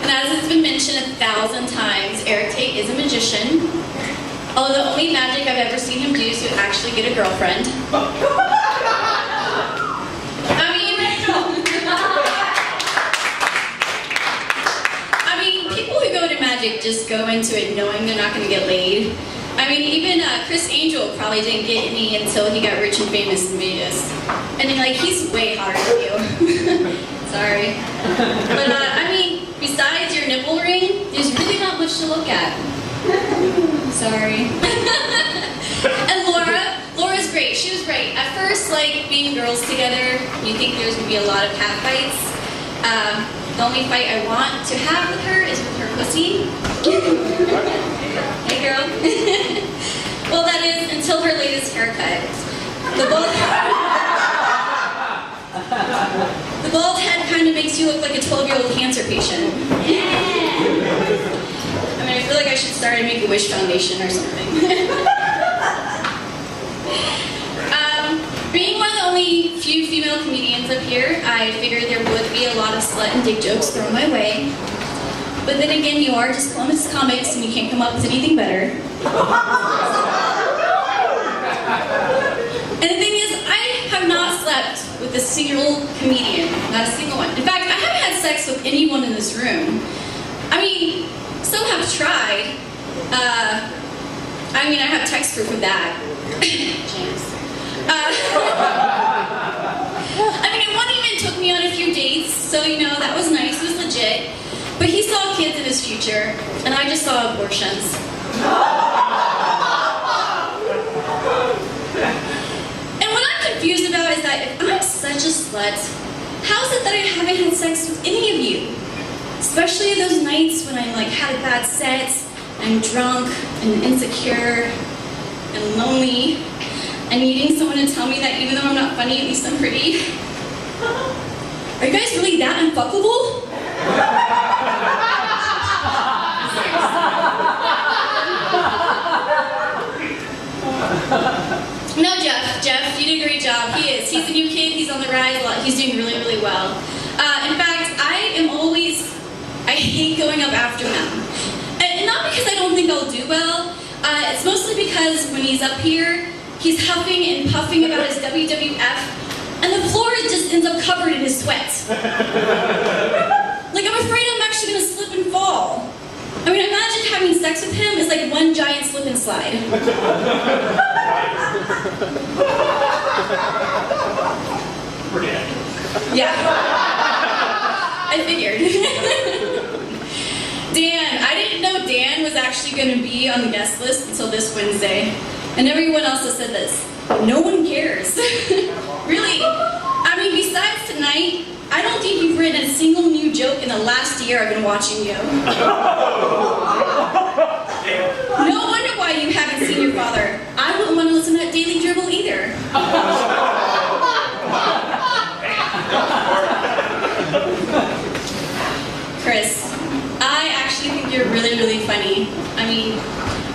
S12: And as it's been mentioned 1,000 times, Tait is a magician. Although the only magic I've ever seen him do is to actually get a girlfriend. I mean, people who go to magic just go into it knowing they're not going to get laid. I mean, even Chris Angel probably didn't get any until he got rich and famous in Vegas. And then, like, he's way hotter than you. Sorry. But, I mean, besides your nipple ring, there's really not much to look at. Sorry. And Laura's great. She was great. At first, like, being girls together, you think there's going to be a lot of cat fights. The only fight I want to have with her is with her pussy. Hey, girl. Well, that is until her latest haircut. The bald head kind of makes you look like a 12-year-old cancer patient. I mean, I feel like I should start a Make-A-Wish Foundation or something. Being one of the only few female comedians up here, I figured there would be a lot of slut and dick jokes thrown my way. But then again, you are just Columbus Comics and you can't come up with anything better. And the thing is, I have not slept with a single comedian, not a single one. In fact, I haven't had sex with anyone in this room. I mean, some have tried. I mean, I have text proof of that. James. I mean, one even took me on a few dates, so, you know, that was nice, it was legit. But he saw kids in his future, and I just saw abortions. And what I'm confused about is that if I'm such a slut, how is it that I haven't had sex with any of you? Especially those nights when I, like, had a bad set, I'm drunk and insecure and lonely and needing someone to tell me that even though I'm not funny, at least I'm pretty. Are you guys really that unfuckable? No, Jeff, you did a great job. He is. He's a new kid. He's on the rise a lot. He's doing really, really well. In fact, I hate going up after him. And not because I don't think I'll do well. It's mostly because when he's up here, he's huffing and puffing about his WWF, and the floor just ends up covered in his sweat. Like, I'm afraid I'm actually gonna slip and fall. I mean, imagine having sex with him is like one giant slip and slide. Yeah. I figured. Dan, I didn't know Dan was actually gonna be on the guest list until this Wednesday. And everyone else has said this. No one cares. Really. I mean, besides tonight, I don't think you've written a single new joke in the last year I've been watching you. No wonder why you haven't seen your father. I wouldn't want to listen to that daily dribble either. Chris, I actually think you're really, really funny. I mean,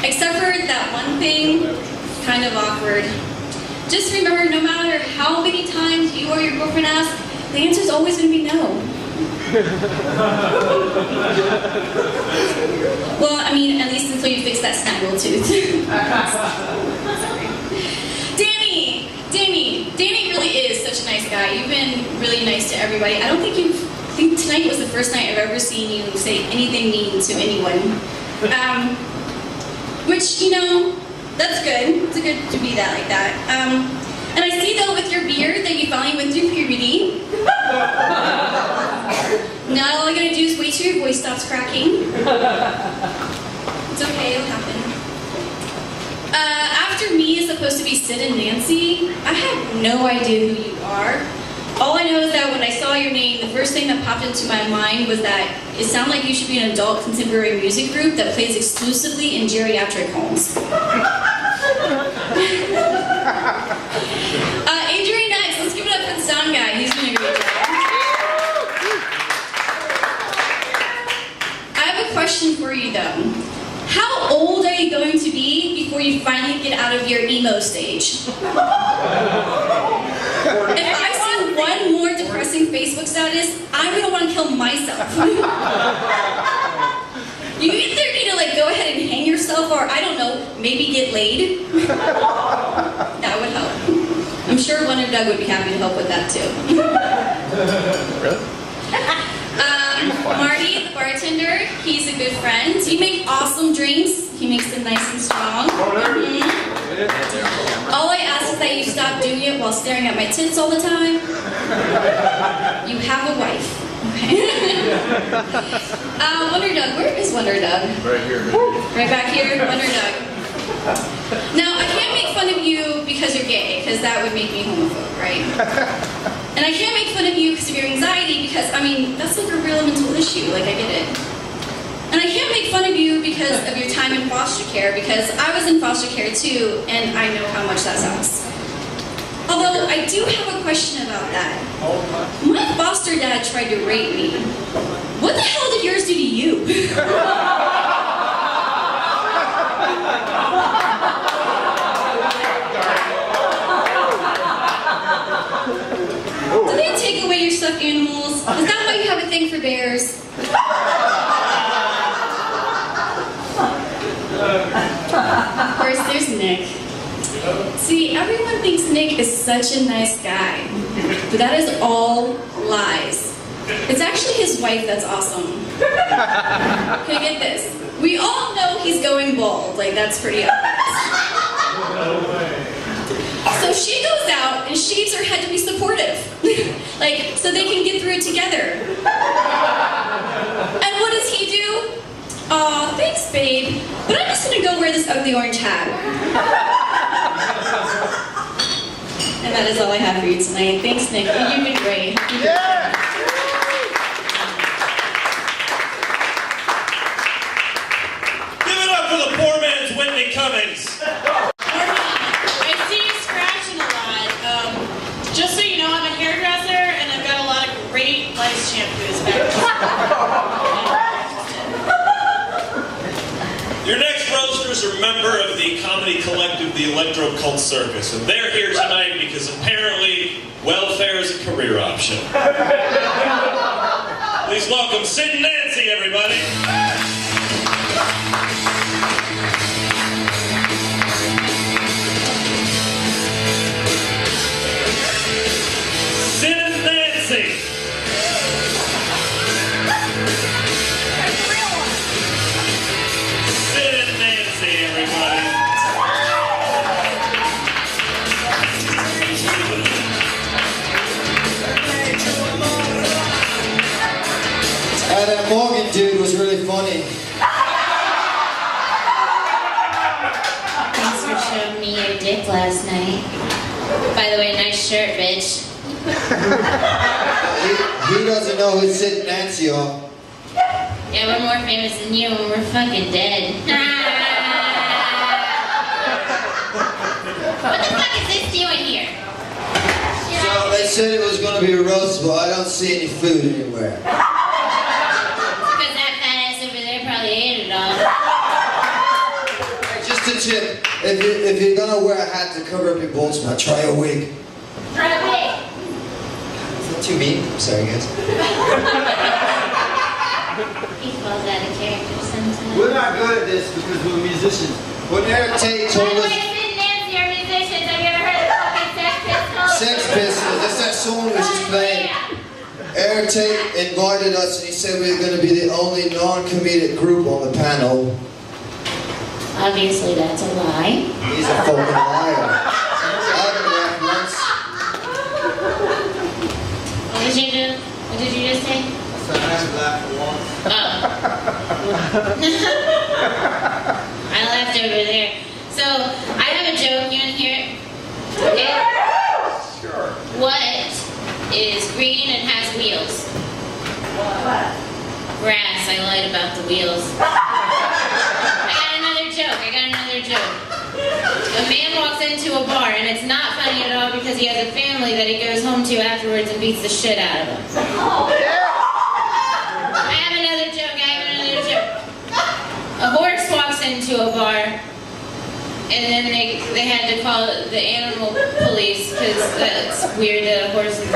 S12: except for that one thing, kind of awkward. Just remember, no matter how many times you or your girlfriend ask, the answer's always going to be no. Well, I mean, at least until you fix that snaggle tooth. Danny really is such a nice guy. You've been really nice to everybody. I don't think tonight was the first night I've ever seen you say anything mean to anyone. Which, you know, that's good. It's good to be that like that. And I see though with your beard that you finally went through puberty. Now all I gotta do is wait till your voice stops cracking. It's okay, it'll happen. After me is supposed to be Sid and Nancy. I have no idea who you are. All I know is that when I saw your name, the first thing that popped into my mind was that it sounded like you should be an adult contemporary music group that plays exclusively in geriatric homes. Adrian next. Let's give it up for the sound guy. He's doing a great job. I have a question for you though. of your emo stage. If I see one more depressing Facebook status, I'm gonna want to kill myself. You either need to like go ahead and hang yourself, or I don't know, maybe get laid. That would help. I'm sure Wonder Doug would be happy to help with that too.
S10: Really?
S12: Marty the bartender, he's a good friend. You make awesome drinks. He makes them nice and strong. All I ask is that you stop doing it while staring at my tits all the time. You have a wife. Okay. Wonder Doug, where is Wonder Doug?
S10: Right here.
S12: Right back here, Wonder Doug. Now, I can't make fun of you because you're gay, because that would make me homophobe, right? And I can't make fun of you because of your anxiety, because, I mean, that's like a real mental issue, like I get it. And I can't make fun of you because of your time in foster care, because I was in foster care too, and I know how much that sucks. Although, I do have a question about that. My foster dad tried to rape me. What the hell did yours do to you? Did they take away your stuffed animals? Is that why you have a thing for bears? Of course, there's Nick. See, everyone thinks Nick is such a nice guy, but that is all lies. It's actually his wife that's awesome. Okay, get this. We all know he's going bald, like that's pretty obvious. So she goes out and shaves her head to be supportive. Like, so they can get through it together. And what does he do? Aw, thanks, babe. But I'm just gonna go wear this ugly orange hat. And that is all I have for you tonight. Thanks, Nick. You've been great.
S10: Yeah!
S5: Give it up for the poor man's Whitney Cummings.
S6: I see you scratching a lot. Just so you know, I'm a hairdresser and I've got a lot of great lice shampoos back there.
S5: Your next roasters are a member of the comedy collective, the Electro Cult Circus, and they're here tonight because apparently welfare is a career option. Please welcome Sid Nancy, everybody. Sid Nancy. Sid Nancy, everybody.
S13: That Morgan dude was really funny.
S14: Thanks for showing me your dick last night. By the way, nice shirt, bitch.
S13: He doesn't know who Sid Nancy are.
S14: Yeah, we're more famous than you and we're fucking dead. What the fuck is this doing here?
S13: So they said it was going to be a roast, but I don't see any food anywhere.
S14: Because that fat ass over there probably ate it all.
S13: Just a tip. If you're going to wear a hat to cover up your bald spot, try a wig.
S14: Try a wig.
S13: Is that too mean? I'm sorry, guys.
S14: He falls out of character sometimes.
S15: We're not good at this because we're musicians.
S13: When Erik Tait told
S14: By the
S13: us...
S14: way, Sid Nancy are musicians. Have you ever heard of fucking Sex Pistols?
S13: Sex Pistols, that's that song we was just playing. Erik Tait invited us and he said we were going to be the only non-comedic group on the panel.
S14: Obviously, that's a lie.
S13: He's a fucking liar. I haven't laughed once.
S14: What did you do? What did you just say?
S15: I haven't laughed once.
S14: Oh. I laughed over there. So, I have a joke. You want to hear it? Okay.
S15: Sure.
S14: What is green and has wheels?
S15: What?
S14: Grass. I lied about the wheels. I got another joke. A man walks into a bar, and it's not funny at all because he has a family that he goes home to afterwards and beats the shit out of them. I have another joke. A horse walks into a bar, and then they had to call the animal police because that's weird that a horse is.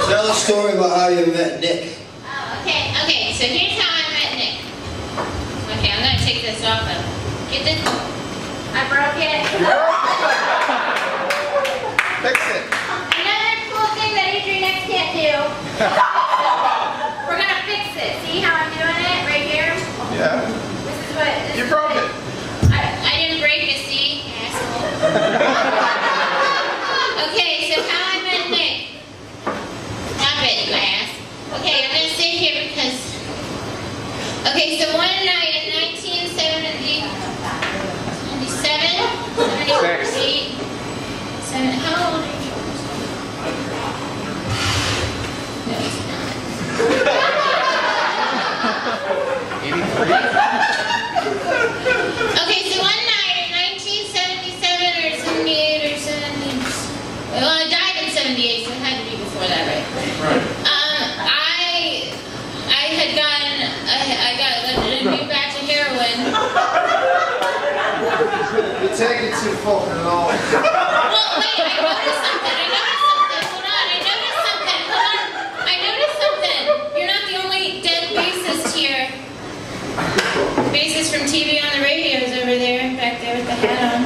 S13: Tell a story about how you met Nick.
S14: Oh, okay, so here's how I met Nick. Okay, I'm gonna take this off of. Get this. I broke it.
S15: Fix it.
S14: Another cool thing that Adrian can't do. We're gonna fix it. See how I'm doing it right here?
S15: Yeah.
S14: This is what.
S15: You broke it.
S14: I didn't break it, see? Asshole. Okay, so how I met Nick. Stop it, you ass. Okay, I'm gonna sit here because. Okay, so one night in 1977, 78, 7, how old are you? No, it's not. 83. Okay, so one night in 1977 or 78 or 70, well, I died in 78, so it had to be before that, right?
S15: Right.
S14: I got a new batch of heroin.
S15: You're taking too fucking long.
S14: Well, wait, I noticed something. Hold on, I noticed something. You're not the only dead bassist here. Bassist from TV on the radios over there, back there with the hat on.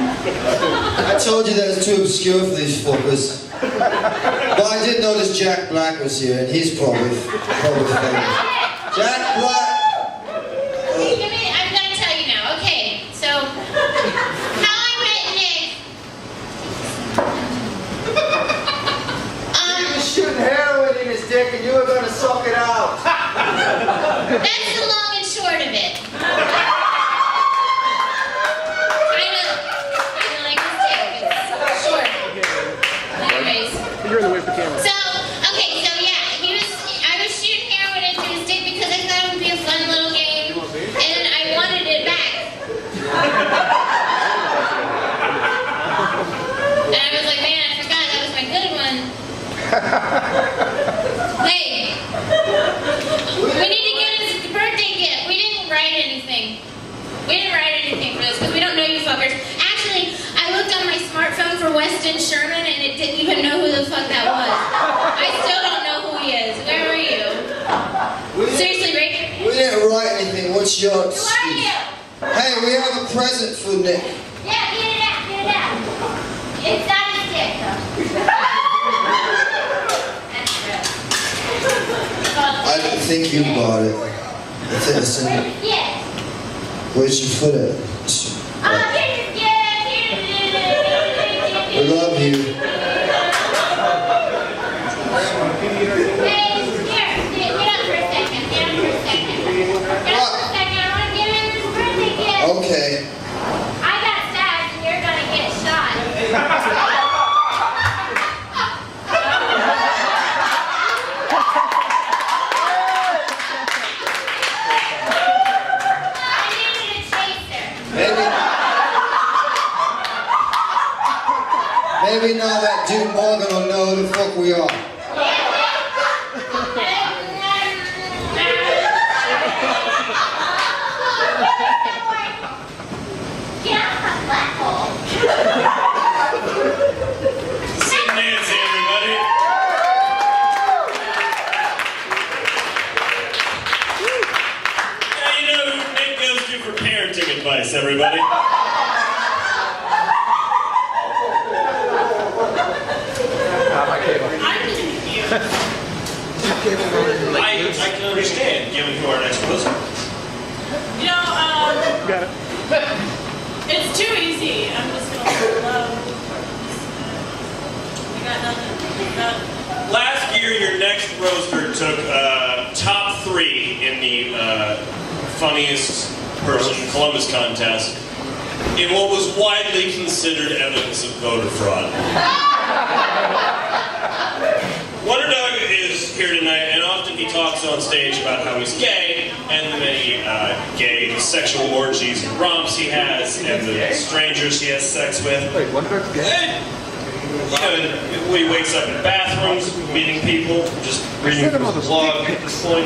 S13: I told you that was too obscure for these fuckers. But I did notice Jack Black was here, and he's probably famous. Jack Black!
S14: I'm gonna tell you now. Okay, so how I met Nick.
S15: He was shooting heroin in his dick and you were going to suck it out.
S14: That's the long and short of it. Kinda like his dick. It's short. Anyways.
S10: You're in the way for camera.
S14: So, okay, so yeah, I was shooting heroin into his dick because I thought it would be a fun little game, and I wanted it back. And I was like, man, I forgot, that was my good one. Hey, we need to get his birthday gift. We didn't write anything. We didn't write anything for this because we don't know you fuckers. Actually, I looked on my smartphone for Weston Sherman and it didn't even know who the fuck that was. I still don't know who he is. Where are you? Seriously, Rick?
S13: We didn't write anything. What's your excuse?
S14: Who are you?
S13: Hey, we have a present for Nick.
S14: Yeah, get it out. It's not his dick, though.
S13: I didn't think you bought it. It's innocent.
S14: Yes.
S13: Where'd you put it? We love you.
S14: Hey, here, get up for a second. I want to give him his birthday gift.
S13: Okay.
S14: I got stabbed and you're gonna get shot. I needed a chaser.
S13: Maybe now that dude Morgan will know who the fuck we are.
S5: Sid Nancy, everybody. Yeah, you know who Nick goes to for parenting advice, everybody. I can understand, given who our next host is.
S6: You know,
S10: Got it.
S6: it's too easy. I'm just gonna love. I got nothing.
S5: Last year, your next roaster took top 3 in the funniest person in Columbus contest in what was widely considered evidence of voter fraud. Wonder Dog is here tonight, and often he talks on stage about how he's gay, and the many gay sexual orgies and romps he has, and the strangers he has sex with.
S10: Wait, Wonder Dog's gay?
S5: You know, when he wakes up in bathrooms, meeting people, just reading from the blog at this point.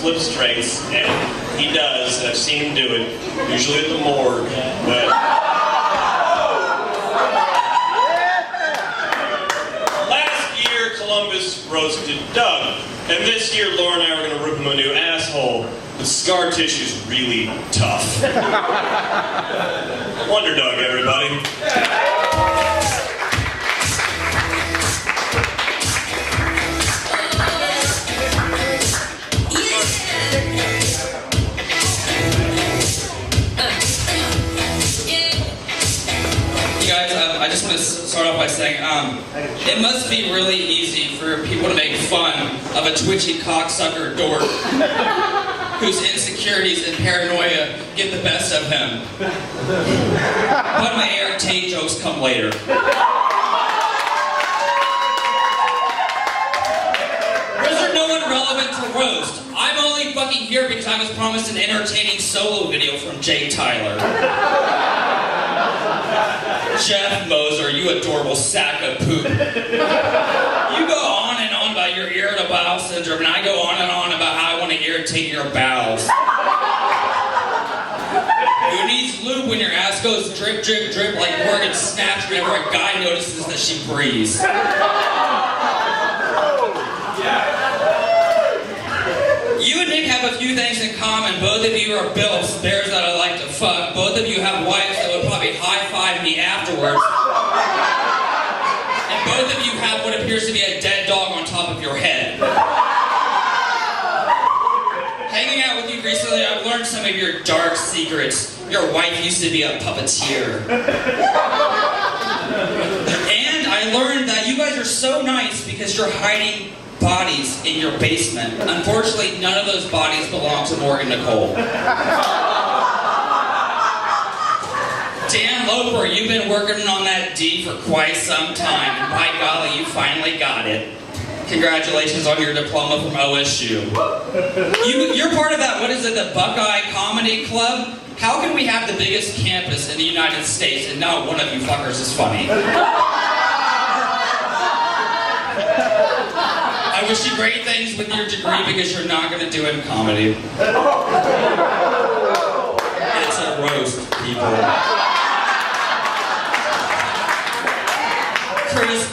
S5: flip straights, and he does, and I've seen him do it, usually at the morgue, but... Last year, Columbus roasted Doug, and this year, Laura and I were going to rip him a new asshole. The scar tissue's really tough. Wonder Dog, everybody.
S16: You guys, I just want to start off by saying, it must be really easy for people to make fun of a twitchy cocksucker dork whose insecurities and paranoia get the best of him. But my Erik Tait jokes come later. Was there no one relevant to roast? I'm only fucking here because I was promised an entertaining solo video from Jay Tyler. Jeff Moser, you adorable sack of poop. You go on and on about your irritable bowel syndrome, and I go on and on about how I want to irritate your bowels. Who needs lube when your ass goes drip, drip, drip like Morgan snaps whenever a guy notices that she breathes? You and Nick have a few things in common. Both of you are built bears that I like to fuck. Both of you have wives that would probably high-five me afterwards. And both of you have what appears to be a dead dog on top of your head. Hanging out with you recently, I've learned some of your dark secrets. Your wife used to be a puppeteer. And I learned that you guys are so nice because you're hiding bodies in your basement. Unfortunately, none of those bodies belong to Morgan Nichole. Dan Loper, you've been working on that D for quite some time, and by golly, you finally got it. Congratulations on your diploma from OSU. You're part of that, what is it, the Buckeye Comedy Club? How can we have the biggest campus in the United States and not one of you fuckers is funny? I wish you great things with your degree because you're not going to do it in comedy. It's a roast, people.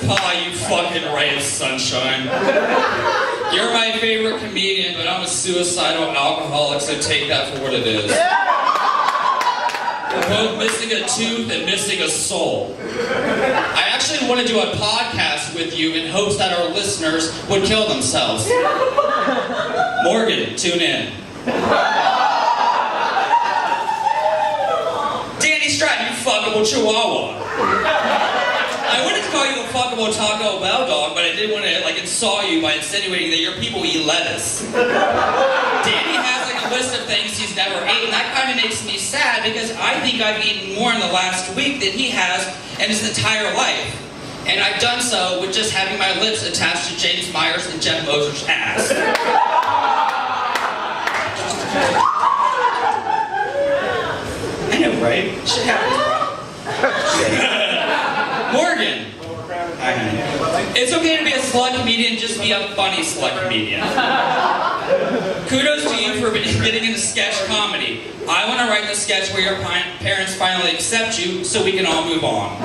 S16: Paugh, you fucking ray of sunshine. You're my favorite comedian, but I'm a suicidal alcoholic, so take that for what it is. We're both missing a tooth and missing a soul. I actually want to do a podcast with you in hopes that our listeners would kill themselves. Morgan, tune in. Danny Stratton, you fuckable chihuahua. I wanted to call you a fuckable Taco Bell dog, but I didn't want to insult you by insinuating that your people eat lettuce. Danny has a list of things he's never eaten. That kind of makes me sad because I think I've eaten more in the last week than he has in his entire life. And I've done so with just having my lips attached to James Myers and Jeff Moser's ass. I know, right? Shit happens, bro. Morgan. Hi, honey. It's okay to be a slut comedian, just be a funny slut comedian. Kudos to you for getting into sketch comedy. I want to write the sketch where your parents finally accept you so we can all move on.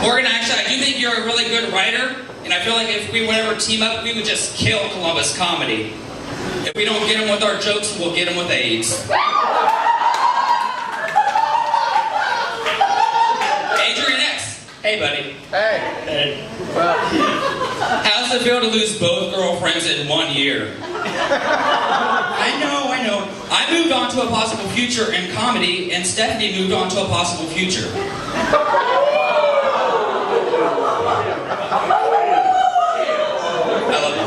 S16: Morgan, actually, I do think you're a really good writer, and I feel like if we would ever team up, we would just kill Columbus comedy. If we don't get them with our jokes, we'll get them with AIDS. Adrian X. Hey, buddy.
S10: Hey.
S5: Hey.
S16: How's it feel to lose both girlfriends in 1 year? I know. I moved on to a possible future in comedy, and Stephanie moved on to a possible future. I love you.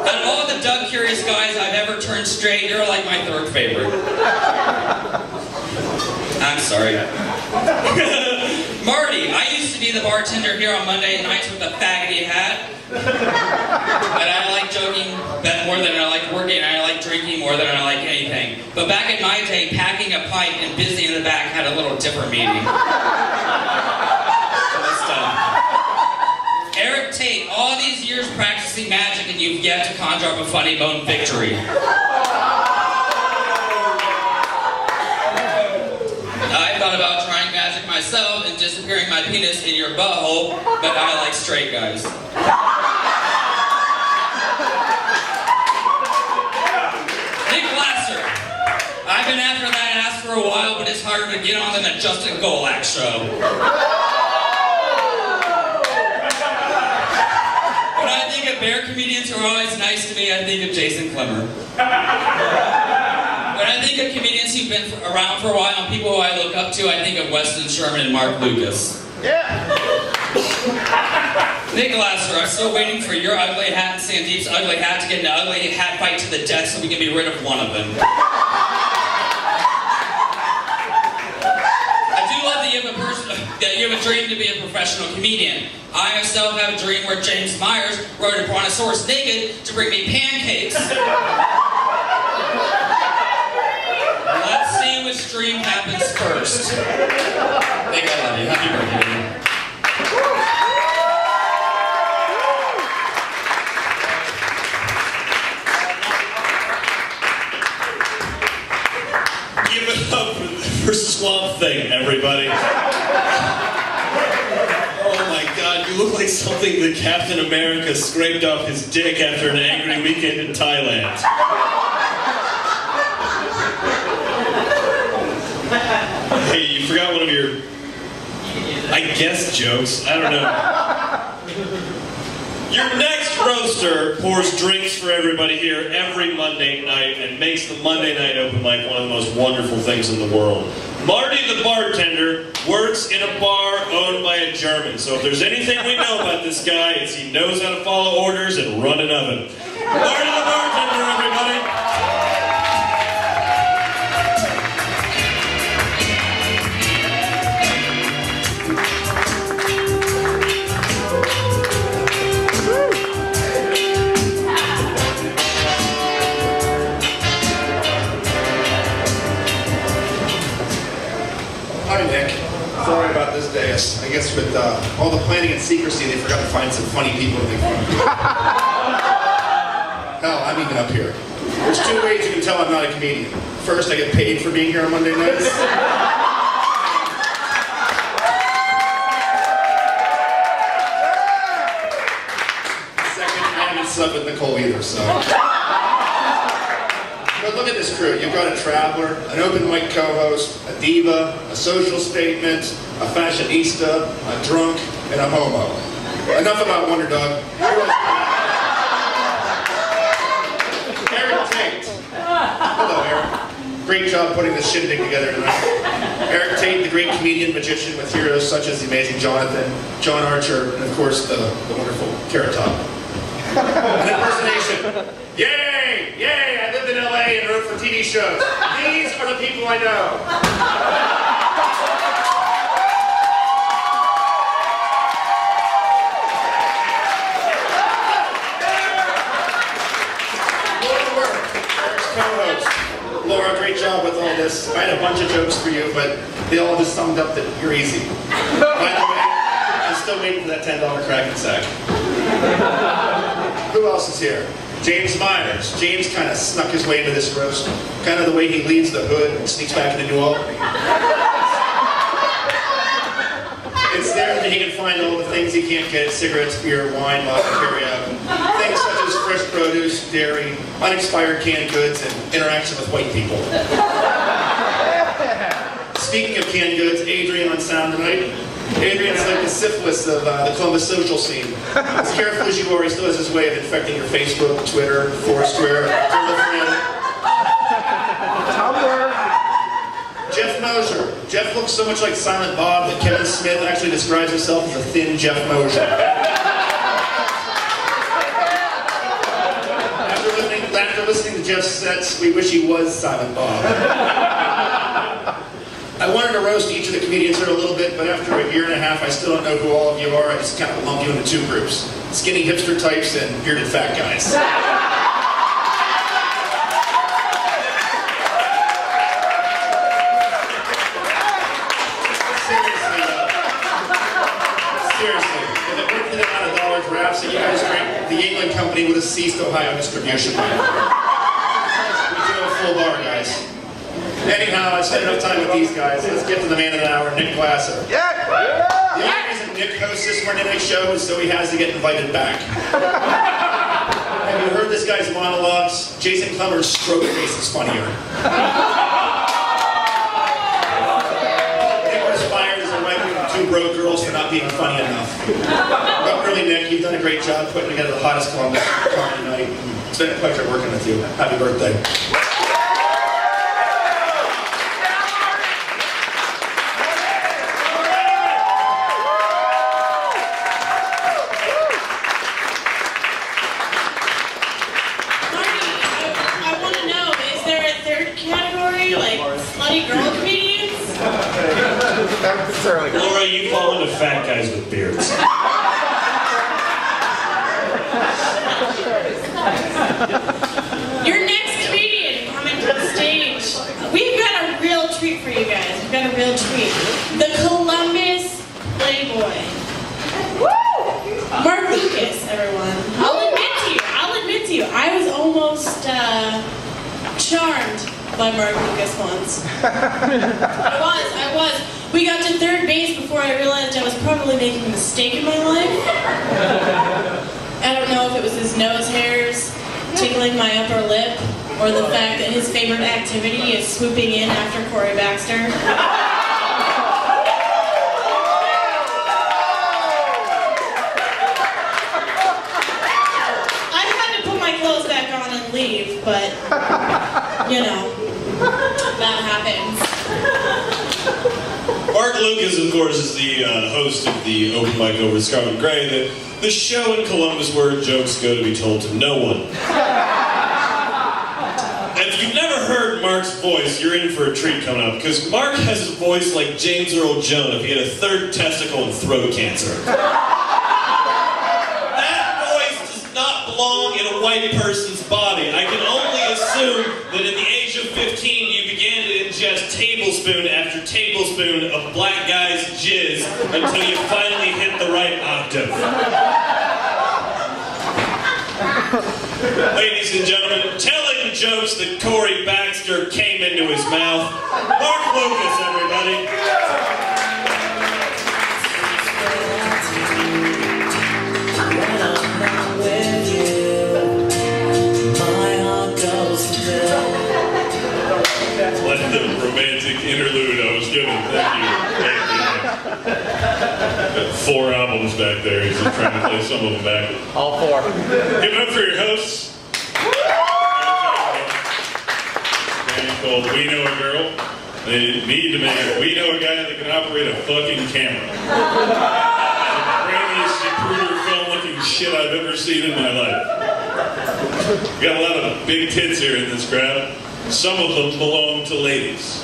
S16: Out of all the Doug Curious guys I've ever turned straight, you're like my third favorite. I'm sorry. Marty, I used to be the bartender here on Monday nights with a faggoty hat. And I like joking more than I like working, and I like drinking more than I like anything. But back in my day, packing a pipe and busy in the back had a little different meaning. Erik Tait, all these years practicing magic, and you've yet to conjure up a funny bone victory. I thought about trying magic myself and disappearing my penis in your butthole, but I like straight guys. Nick Glaser. I've been after that ass for a while, but it's harder to get on than a Justin Golak show. When I think of bear comedians who are always nice to me, I think of Jason Clemmer. When I think of comedians who've been around for a while and people who I look up to, I think of Weston Sherman and Mark Lucas.
S15: Yeah.
S16: Nick Glaser, I'm still waiting for your ugly hat and Sandeep's ugly hat to get an ugly hat fight to the death so we can be rid of one of them. I do love that you have a dream to be a professional comedian. I myself have a dream where James Myers rode a brontosaurus naked to bring me pancakes. Let's see which dream happens first. Nick, I love you. Happy birthday.
S5: Give it up for Swamp Thing, everybody. Oh my God, you look like something that Captain America scraped off his dick after an angry weekend in Thailand. Hey, you forgot one of your, I guess, jokes. I don't know. Your next roaster pours drinks for everybody here every Monday night and makes the Monday night open mic one of the most wonderful things in the world. Marty the Bartender works in a bar owned by a German, so if there's anything we know about this guy, it's he knows how to follow orders and run an oven. Marty the Bartender, everybody!
S17: Hi, Nick. Sorry about this day. I guess with all the planning and secrecy, they forgot to find some funny people to make fun of me. Hell, I'm even up here. There's two ways you can tell I'm not a comedian. First, I get paid for being here on Monday nights. Second, I haven't slept with Nichole either, so. But look at this crew. You've got a traveler, an open mic co-host, a diva, a social statement, a fashionista, a drunk, and a homo. Enough about Wonder Dog. Erik Tait. Hello, Erik. Great job putting this shindig together tonight. Erik Tait, the great comedian magician with heroes such as the amazing Jonathan, John Archer, and of course the wonderful Carrot Top. An impersonation. Yay! Yay! I lived in LA and wrote for TV shows. These are the people I know. Erik's co-host. Laura, great job with all this. I had a bunch of jokes for you, but they all just summed up that you're easy. By the way, I'm still waiting for that $10 Kraken sack. Who else is here? James Myers. James kind of snuck his way into this roast. Kind of the way he leaves the hood and sneaks back into New Albany. It's there that he can find all the things he can't get: cigarettes, beer, wine, vodka, carry-out. Things such as fresh produce, dairy, unexpired canned goods, and interaction with white people. Speaking of canned goods, Adrian on sound tonight. Adrian's like the syphilis of the Columbus social scene. As careful as you are, he still has his way of infecting your Facebook, Twitter, Foursquare, girlfriend. Tumblr. Jeff Moser. Jeff looks so much like Silent Bob that Kevin Smith actually describes himself as a thin Jeff Moser. After listening to Jeff's sets, we wish he was Silent Bob. I wanted to roast each of the comedians here a little bit, but after a year and a half, I still don't know who all of you are. I just kind of lumped you into two groups: skinny hipster types and bearded fat guys. Seriously, if it weren't for the amount of dollars raps that you guys drink, the England Company company would have ceased Ohio distribution. We do a full bar, guys. Anyhow, I've spent enough time with these guys. Let's get to the man of the hour, Nick Glaser. The only reason Nick hosts this Monday night show is so he has to get invited back. Have you heard this guy's monologues? Jason Clemmer's stroke face is funnier. Nick was fired as a writing two broke girls for not being funny enough. But really, Nick, you've done a great job putting together the hottest comedy night. It's been a pleasure working with you. Happy birthday.
S5: Laura, you fall into fat guys with beards.
S6: Your next comedian coming to the stage. We've got a real treat for you guys. We've got a real treat. The Columbus Playboy. Mark Lucas, everyone. I'll admit to you, I was almost charmed by Mark Lucas once. I was. We got to third base before I realized I was probably making a mistake in my life. I don't know if it was his nose hairs tickling my upper lip, or the fact that his favorite activity is swooping in after Corey Baxter. I had to put my clothes back on and leave, but, you know, that happens.
S5: Mark Lucas, of course, is the host of the open mic over at Scarlet Gray, the show in Columbus where jokes go to be told to no one. And if you've never heard Mark's voice, you're in for a treat coming up, because Mark has a voice like James Earl Jones if he had a third testicle and throat cancer. That voice does not belong in a white person's body. I can only assume that at the age of 15, you began to ingest tablespoon after tablespoon of black guy's jizz until you finally hit the right octave. Ladies and gentlemen, telling jokes that Corey Baxter came into his mouth, Mark Lucas, everybody. Like the romantic interlude I was given. Thank you. Got 4 albums back there. He's just trying to play some of them back.
S10: All 4.
S5: Give it up for your hosts. Band called We Know a Girl. They need to make it. We know a guy that can operate a fucking camera. The brainiest Zapruder film-looking shit I've ever seen in my life. We got a lot of big tits here in this crowd. Some of them belong to ladies.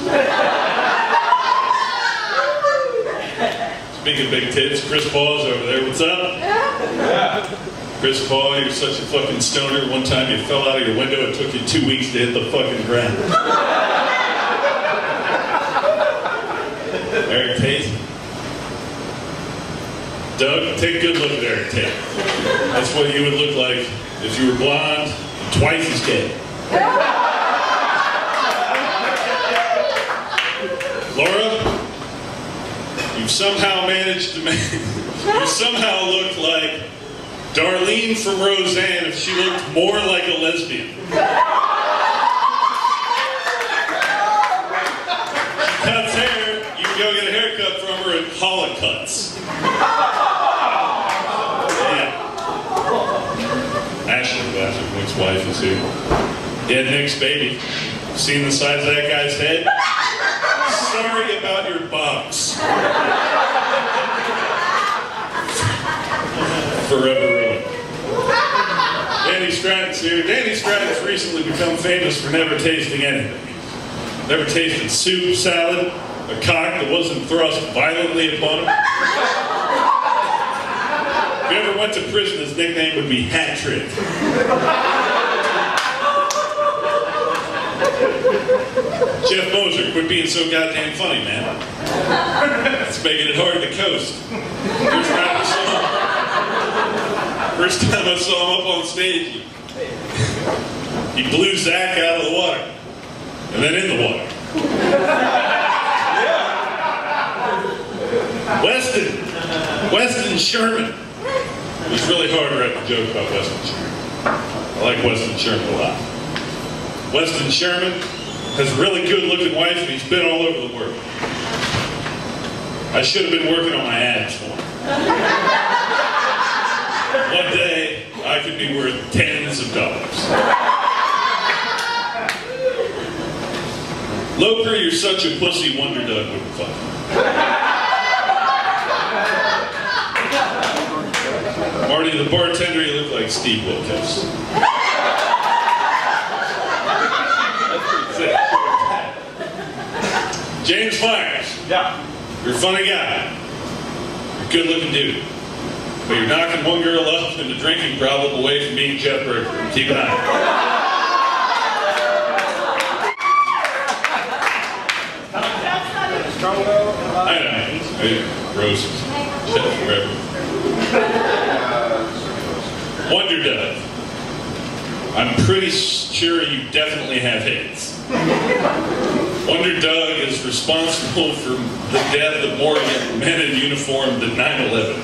S5: Speaking of big tits, Chris Paugh's over there. What's up? Yeah. Chris Paugh, you're such a fucking stoner. One time you fell out of your window, it took you 2 weeks to hit the fucking ground. Erik Tait. Doug, take a good look at Erik Tait. That's what you would look like if you were blonde, twice as gay. Laura, you've somehow managed to make... You somehow look like Darlene from Roseanne if she looked more like a lesbian. She cuts hair, you can go get a haircut from her at Holla Cuts. Yeah. Ashlea Glaser, Nick's wife, is here. Yeah, Nick's baby. Seen the size of that guy's head? Sorry about your box. Forever ruined. Danny Stratton's here. Danny Stratton's recently become famous for never tasting anything. Never tasted soup, salad, a cock that wasn't thrust violently upon him. If you ever went to prison, his nickname would be Hat Trick. Jeff Moser, quit being so goddamn funny, man. It's making it hard to coast. You're trying to song. First time I saw him up on stage, he blew Zach out of the water. And then in the water. Weston Sherman. It was really hard to write a joke about Weston Sherman. I like Weston Sherman a lot. Weston Sherman has a really good looking wife and he's been all over the world. I should have been working on my ads for him. One day, I could be worth tens of dollars. Loper, you're such a pussy, Wonder Dog wouldn't fuck. Marty the Bartender, you look like Steve Wilkes. James Myers. Yeah. You're a funny guy. You're a good looking dude. But you're knocking one girl up and a drinking problem away from being Jeff Berger. Keep an eye. I know. Roses. Forever. Wonder Dove. I'm pretty sure you definitely have hits. Wonder Doug is responsible for the death of more men in uniform than 9/11.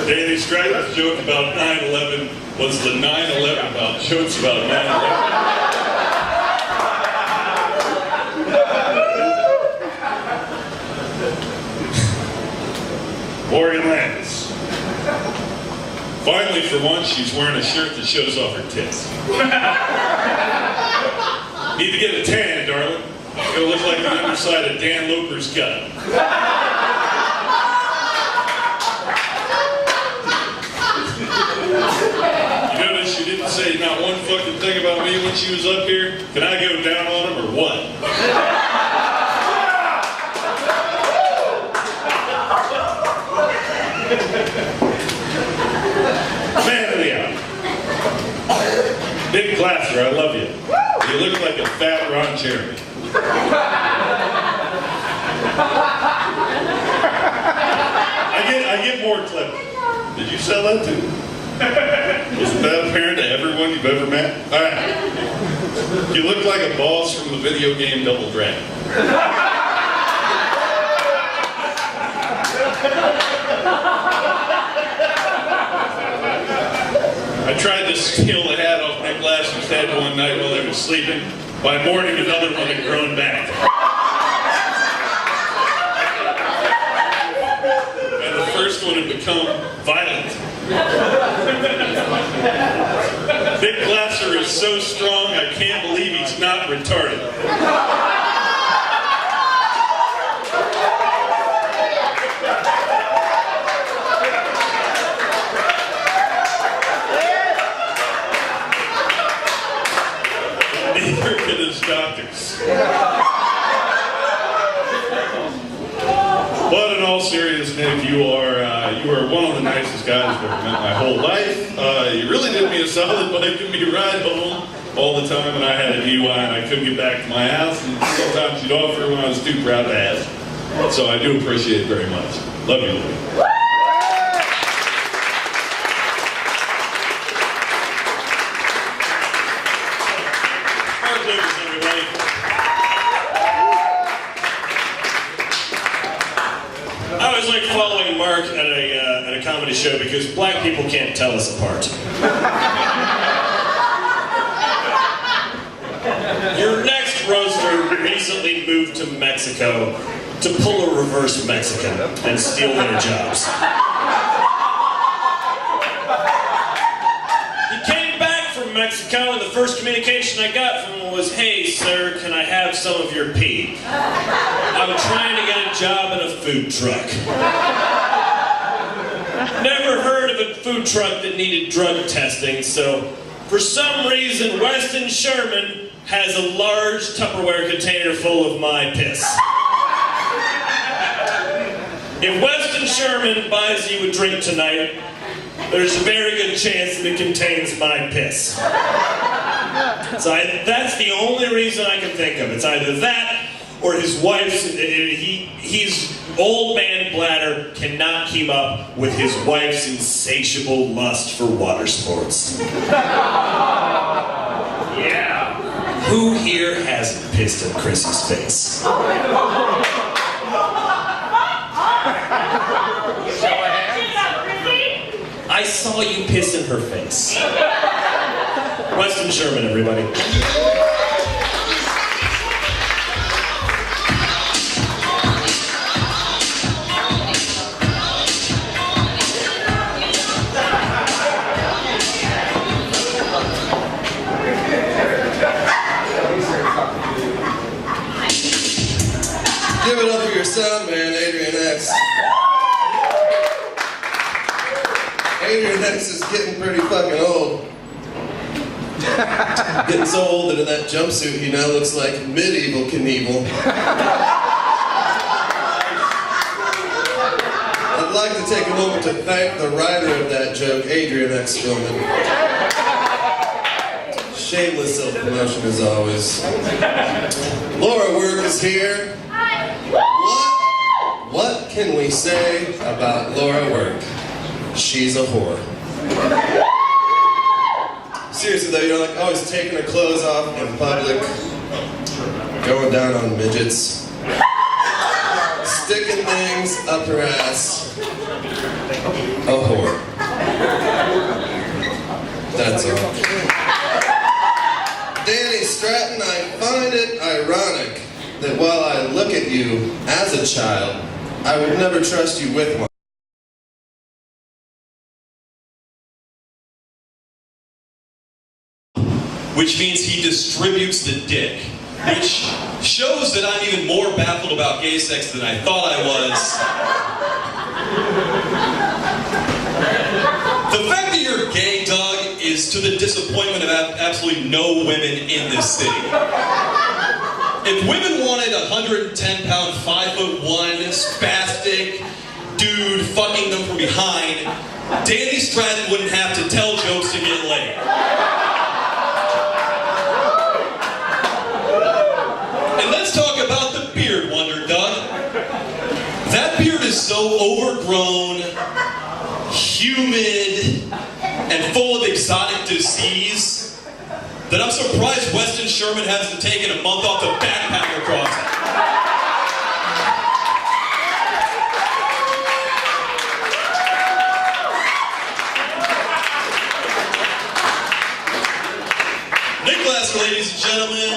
S5: Danny Stratton's joke about 9/11 was the 9/11 about jokes about 9/11. Morgan Landis. Finally, for once, she's wearing a shirt that shows off her tits. Need to get a tan, darling. It's gonna look like the underside of Dan Loper's gut. You notice she didn't say not one fucking thing about me when she was up here? Can I go down on him or what? Man of the hour. Big Glaser, I love you. You look like a fat Ron Jeremy. I get more clever. Did you sell that too? Isn't that apparent to everyone you've ever met? Alright. You look like a boss from the video game Double Dragon. I tried to steal the hat off Nick Glaser's head one night while they were sleeping. By morning, another one had grown back. And the first one had become violent. Big Glaser is so strong, I can't believe he's not retarded. Neither can his doctors. But in all seriousness, Nick, you are one of the nicest guys I've ever met my whole life. You really did me a solid by giving me a ride home all the time when I had a DUI and I couldn't get back to my house, and sometimes you'd offer when I was too proud to ask. So I do appreciate it very much. Love you, Louie. I always like following Mark at a comedy show because black people can't tell us apart. Your next roaster recently moved to Mexico to pull a reverse Mexican and steal their jobs. He came back from Mexico and the first communication I got from him was, "Hey sir, can I have some of your pee? I'm trying to get a job in a food truck." Never heard of a food truck that needed drug testing, so for some reason Weston Sherman has a large Tupperware container full of my piss. If Weston Sherman buys you a drink tonight, there's a very good chance that it contains my piss. So that's the only reason I can think of. It's either that or his wife's, he's old man bladder cannot keep up with his wife's insatiable lust for water sports. Yeah. Who here hasn't pissed in Chrissy's face? I saw you piss in her face. Weston Sherman, everybody.
S8: Give it up for your sound man, Adrian X. Adrian X is getting pretty fucking old. Getting so old that in that jumpsuit he now looks like medieval Knievel. I'd like to take a moment to thank the writer of that joke, Adrian X. Stillman. Shameless self-promotion as always. Laura Work is here. What can we say about Laura Work? She's a whore. Seriously though, you're like always taking her clothes off in public, going down on midgets, sticking things up her ass. A whore. That's all. Danny Stratton, I find it ironic that while I look at you as a child, I would never trust you with one.
S18: Which means he distributes the dick, which shows that I'm even more baffled about gay sex than I thought I was. The fact that you're gay, Doug, is to the disappointment of absolutely no women in this city. If women wanted a 110-pound, 5'1", spastic dude fucking them from behind, Danny Stratton wouldn't have to tell jokes to get laid. And let's talk about the beard, Wonder Doug. That beard is so overgrown, humid, and full of exotic disease that I'm surprised Weston Sherman hasn't taken a month off the backpacker crossing. Nick Glaser, ladies and gentlemen.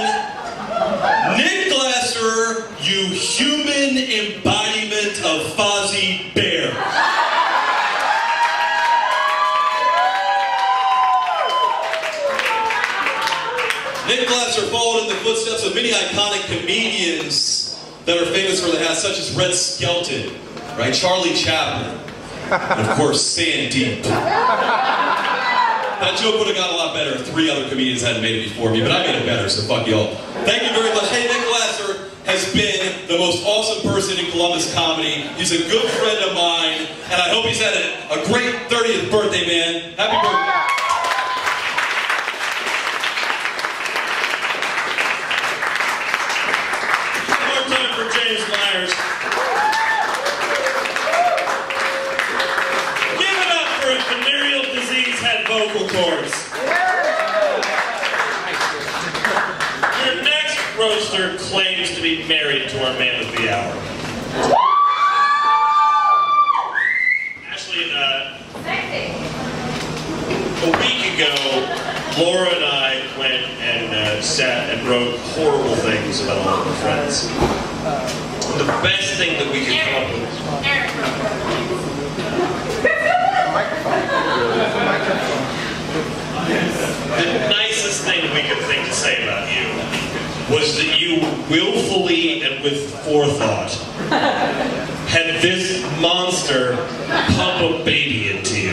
S18: Nick Glaser, you human embodiment of Fozzie Bear. Nick Glaser followed in the footsteps of many iconic comedians that are famous for the hats, such as Red Skelton, right? Charlie Chaplin, and of course Sandeep. That joke would have got a lot better if 3 other comedians hadn't made it before me, but I made it better, so fuck y'all. Thank you very much. Hey, Nick Glaser has been the most awesome person in Columbus comedy. He's a good friend of mine, and I hope he's had a great 30th birthday, man. Happy birthday.
S5: One more time for James Myers. Give it up for a venereal disease had vocal cords. Your next roaster claims to be married to our man of the hour. Ashlea, a week ago, Laura and I went and sat and wrote horrible things about all of our friends. The best thing that we could come up with. The nicest thing we could think to say about you was that you willfully and with forethought had this monster pump a baby into you.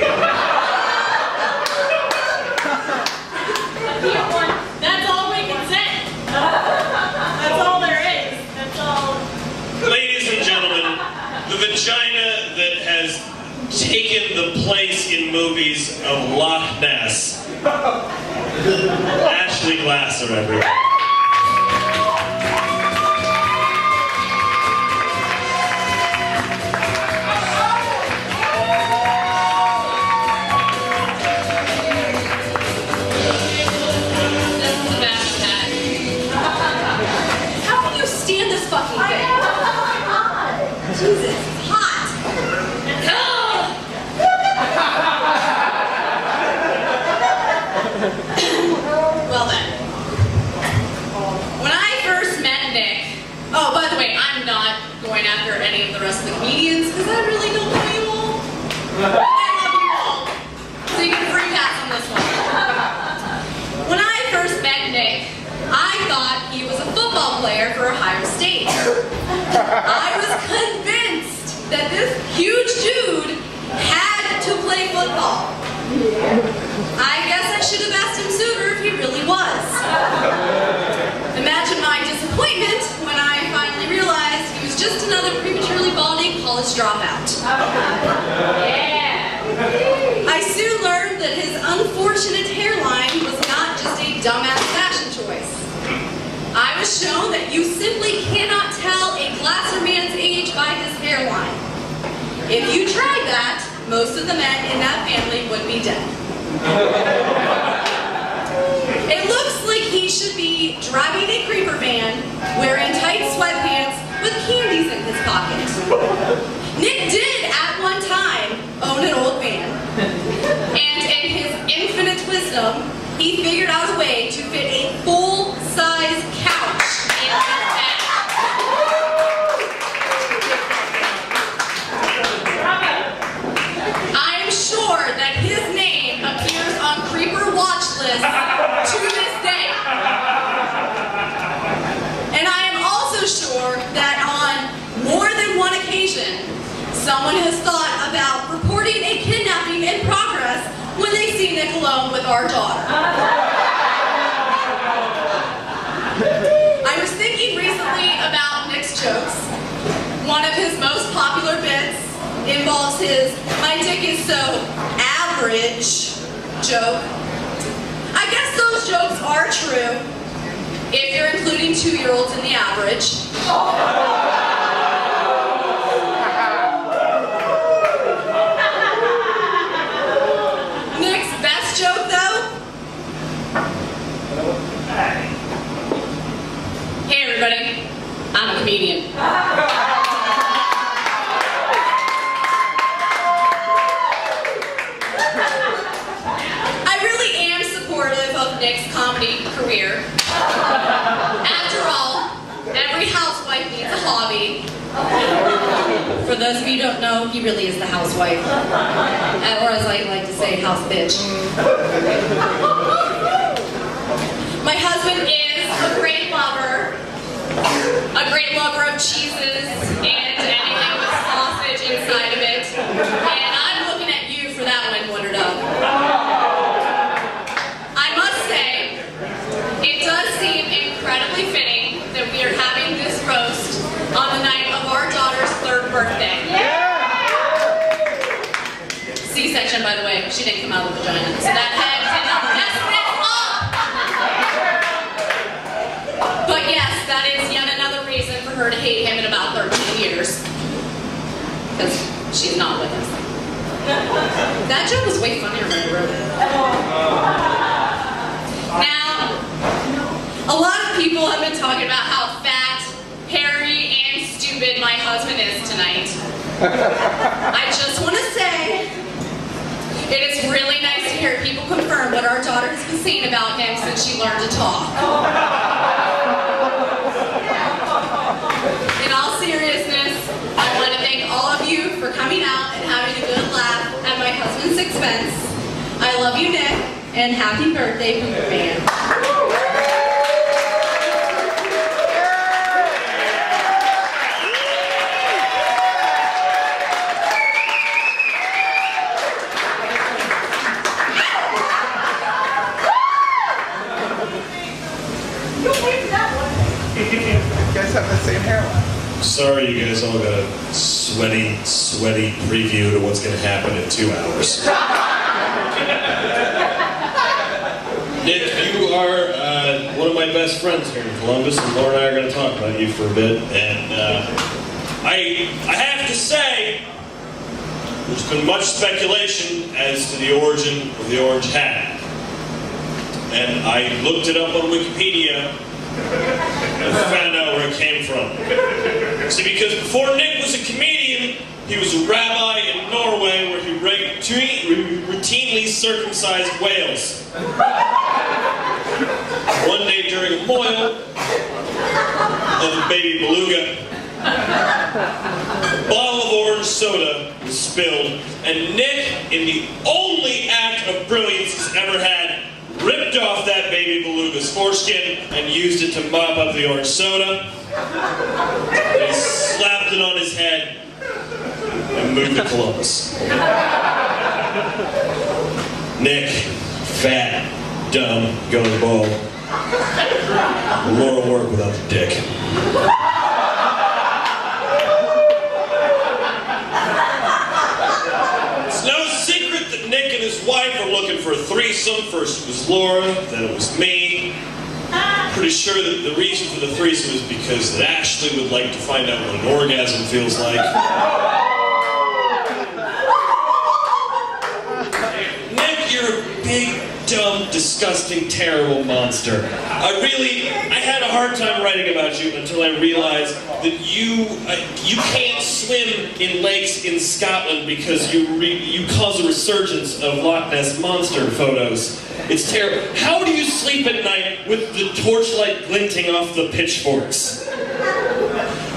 S6: That's all we can say. That's all there is. That's all.
S5: Ladies and gentlemen, the vagina that has taken the place in movies Ashlea Glaser, everyone.
S2: How can you stand this fucking thing? Jesus, it's hot.
S12: Well then, when I first met Nick, oh, by the way, I'm not going after any of the rest of the comedians because I really don't know you all. I love you all. So you get a free pass on this one. When I first met Nick, I thought he was a football player for Ohio State. I was convinced that this huge dude had to play football. I guess I should have asked him sooner if he really was. Imagine my disappointment when I finally realized he was just another prematurely balding college dropout. Yeah. I soon learned that his unfortunate hairline was not just a dumbass fashion choice. I was shown that you simply cannot tell a Glaser man's age by his hairline. If you tried that, most of the men in that family would be dead. It looks like he should be driving a creeper van, wearing tight sweatpants with candies in his pocket. Nick did, at one time, own an old van. And in his infinite wisdom, he figured out a way to fit a full-size couch in his bed. I am sure that his name appears on creeper watch lists to this day. And I am also sure that on more than one occasion, someone has thought about reporting a kidnapping in progress when they see Nick alone with our daughter. I was thinking recently about Nick's jokes. One of his most popular bits involves his "my dick is so average" joke. I guess those jokes are true if you're including 2-year-olds in the average. Nick's best joke, though? Hey everybody, I'm a comedian. Nick's comedy career. After all, every housewife needs a hobby. For those of you who don't know, he really is the housewife. Or as I like to say, house bitch. My husband is a great lover of cheeses and anything with sausage inside of it. And I'm looking at you for that one, Wonder Dog. It does seem incredibly fitting that we are having this roast on the night of our daughter's 3rd birthday. Yeah! C-section, by the way. She didn't come out of the vagina. So that head did not mess this up! But yes, that is yet another reason for her to hate him in about 13 years. Because she's not with us. That joke was way funnier when I wrote it. Now, a lot of people have been talking about how fat, hairy, and stupid my husband is tonight. I just want to say, it is really nice to hear people confirm what our daughter has been saying about him since she learned to talk. In all seriousness, I want to thank all of you for coming out and having a good laugh at my husband's expense. I love you, Nick, and happy birthday from your man.
S10: Have the same hairline.
S5: Sorry you guys all got a sweaty preview to what's going to happen in 2 hours. Nick, You are one of my best friends here in Columbus, and Laura and I are going to talk about you for a bit. And I have to say, there's been much speculation as to the origin of the orange hat. And I looked it up on Wikipedia and found out where it came from. See, because before Nick was a comedian, he was a rabbi in Norway where he routinely circumcised whales. One day during a moil of a baby beluga, a bottle of orange soda was spilled, and Nick, in the only act of brilliance he's ever had, ripped off that baby beluga's foreskin and used it to mop up the orange soda. He slapped it on his head and moved to Columbus. Nick, fat, dumb, going bald. Laura work without the dick. It's no secret that Nick and his wife are looking for a threesome. First it was Laura, then it was me. Pretty sure that the reason for the threesome is because that Ashlea would like to find out what an orgasm feels like. Nick, you're a big, dumb, disgusting, terrible monster. I had a hard time writing about you until I realized that you can't swim in lakes in Scotland because you cause a resurgence of Loch Ness Monster photos. It's terrible. How do you sleep at night with the torchlight glinting off the pitchforks?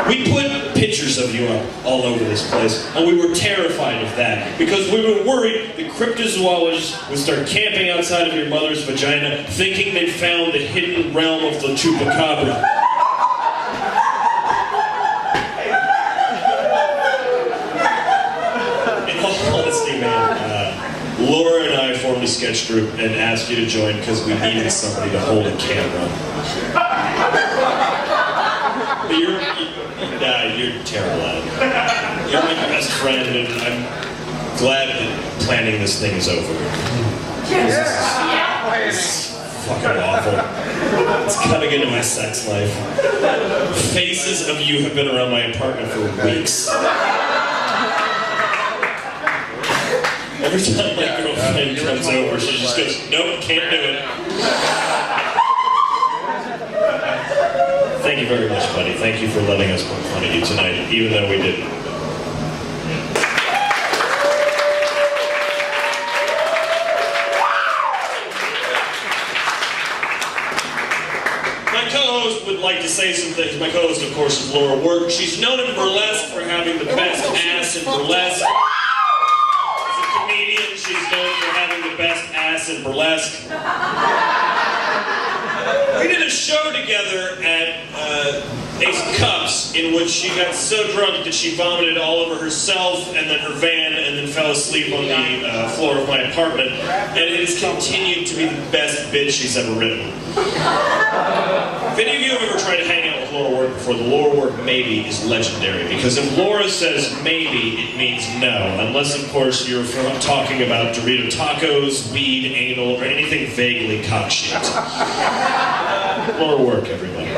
S5: We put pictures of you up all over this place, and we were terrified of that because we were worried the cryptozoologists would start camping outside of your mother's vagina, thinking they'd found the hidden realm of the chupacabra. In all honesty, man, Laura and I formed a sketch group and asked you to join because we needed somebody to hold a camera. But you're terrible at it. You're my best friend, and I'm glad that planning this thing is over. This is fucking awful. It's cutting into my sex life. Faces of you have been around my apartment for weeks. Every time my girlfriend comes over, she just goes, nope, can't do it. Thank you very much, buddy. Thank you for letting us poke fun at you tonight, even though we didn't. My co-host would like to say some things. My co-host, of course, is Laura Work. She's known in burlesque for having the best ass in burlesque. As a comedian, she's known for having the best ass in burlesque. We did a show together at Ace of Cups in which she got so drunk that she vomited all over herself and then her van and then fell asleep on the floor of my apartment. And it has continued to be the best bit she's ever written. If any of you have ever tried to hang out with Laura Work before, the Laura Work maybe is legendary. Because if Laura says maybe, it means no. Unless, of course, you're talking about Dorito tacos, weed, anal, or anything vaguely cock shit. Laura Work, everybody.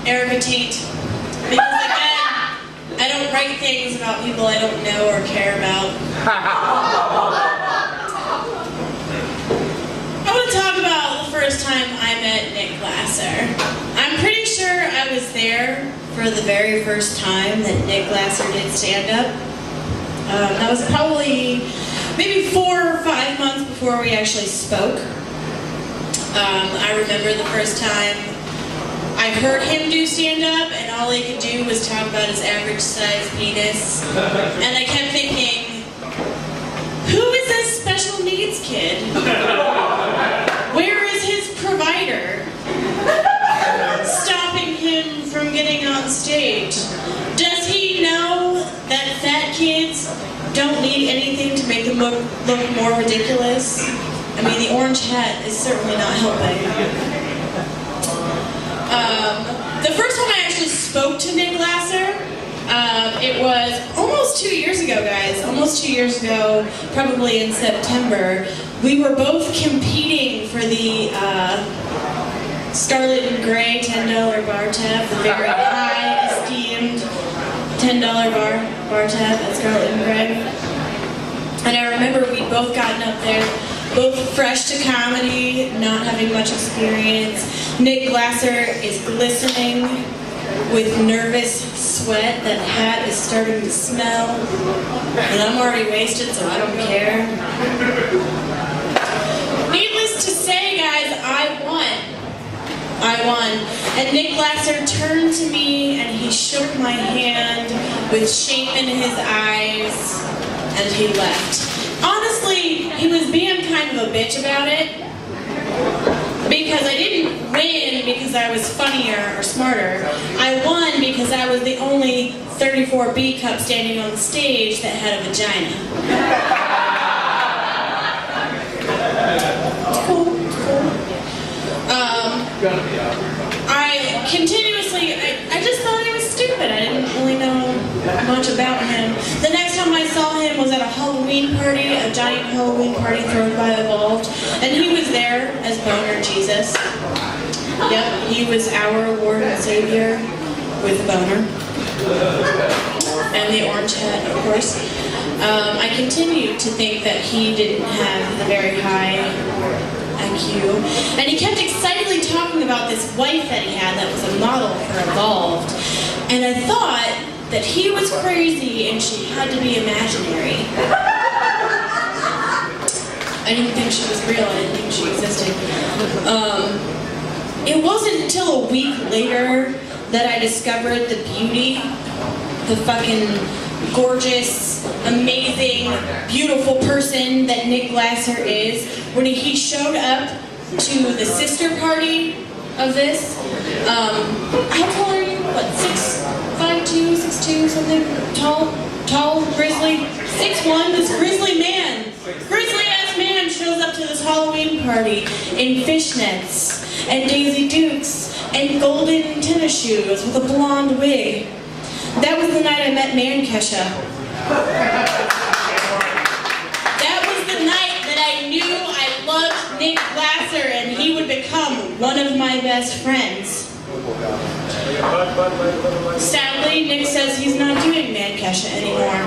S6: Erika Tait. Because again, I don't write things about people I don't know or care about. I want to talk about the first time I met Nick Glaser. I'm pretty sure I was there for the very first time that Nick Glaser did stand-up. That was probably maybe 4 or 5 months before we actually spoke. I remember the first time I heard him do stand-up, and all he could do was talk about his average-sized penis. And I kept thinking, who is this special needs kid? Where is his provider? Stopping him from getting on stage. Does he know that fat kids don't need anything to make them look more ridiculous? I mean, the orange orange hat is certainly not helping. The first time I actually spoke to Nick Glaser, it was almost 2 years ago, guys. Almost 2 years ago, probably in September. We were both competing for the Scarlet and Gray $10 bar tab, the very high esteemed $10 bar tab at Scarlet and Gray. And I remember we'd both gotten up there, both fresh to comedy, not having much experience. Nick Glaser is glistening with nervous sweat. That hat is starting to smell. And I'm already wasted, so I don't care. Needless to say, guys, I won. And Nick Glaser turned to me and he shook my hand with shame in his eyes and he left. Honestly, he was being kind of a bitch about it because I didn't win because I was funnier or smarter. I won because I was the only 34B cup standing on the stage that had a vagina. It's cool. I just thought he was stupid. I didn't really know much about him. The next time I saw him was at a Halloween party, a giant Halloween party thrown by Evolved, and he was there as Boner Jesus. Yep, he was our Lord and Savior with a boner. And the orange hat, of course. I continue to think that he didn't have the very high IQ. And he kept excitedly talking about this wife that he had that was a model for Evolved. And I thought that he was crazy and she had to be imaginary. I didn't think she was real. I didn't think she existed. It wasn't until a week later that I discovered the beauty, the fucking gorgeous, amazing, beautiful person that Nick Glaser is when he showed up to the sister party of this. How tall are you? What, 6'5", 6'2", something? Tall, grizzly, 6'1", this grizzly ass man shows up to this Halloween party in fishnets and Daisy Dukes and golden tennis shoes with a blonde wig. That was the night I met Kesha. That was the night that I knew I loved Nick Glaser and he would become one of my best friends. Sadly, Nick says he's not doing Kesha anymore.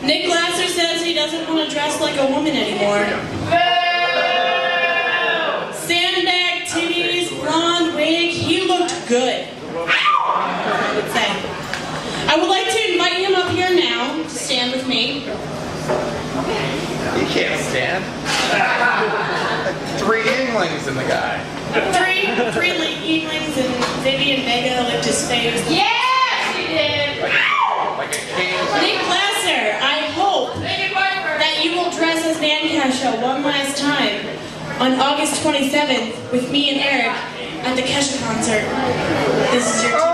S6: Nick Glaser says he doesn't want to dress like a woman anymore. Sandbag titties, blonde wig, he looked good, I would say. I would like to invite him up here now to stand with me.
S10: He can't stand. 3 Inglings in the guy.
S6: Three Inglings and Vivian Vega licked his face. Yes, he did!
S10: Like a king.
S6: Nick Glaser, I hope that you will dress as Kesha one last time on August 27th with me and Erik at the Kesha concert. This is your time.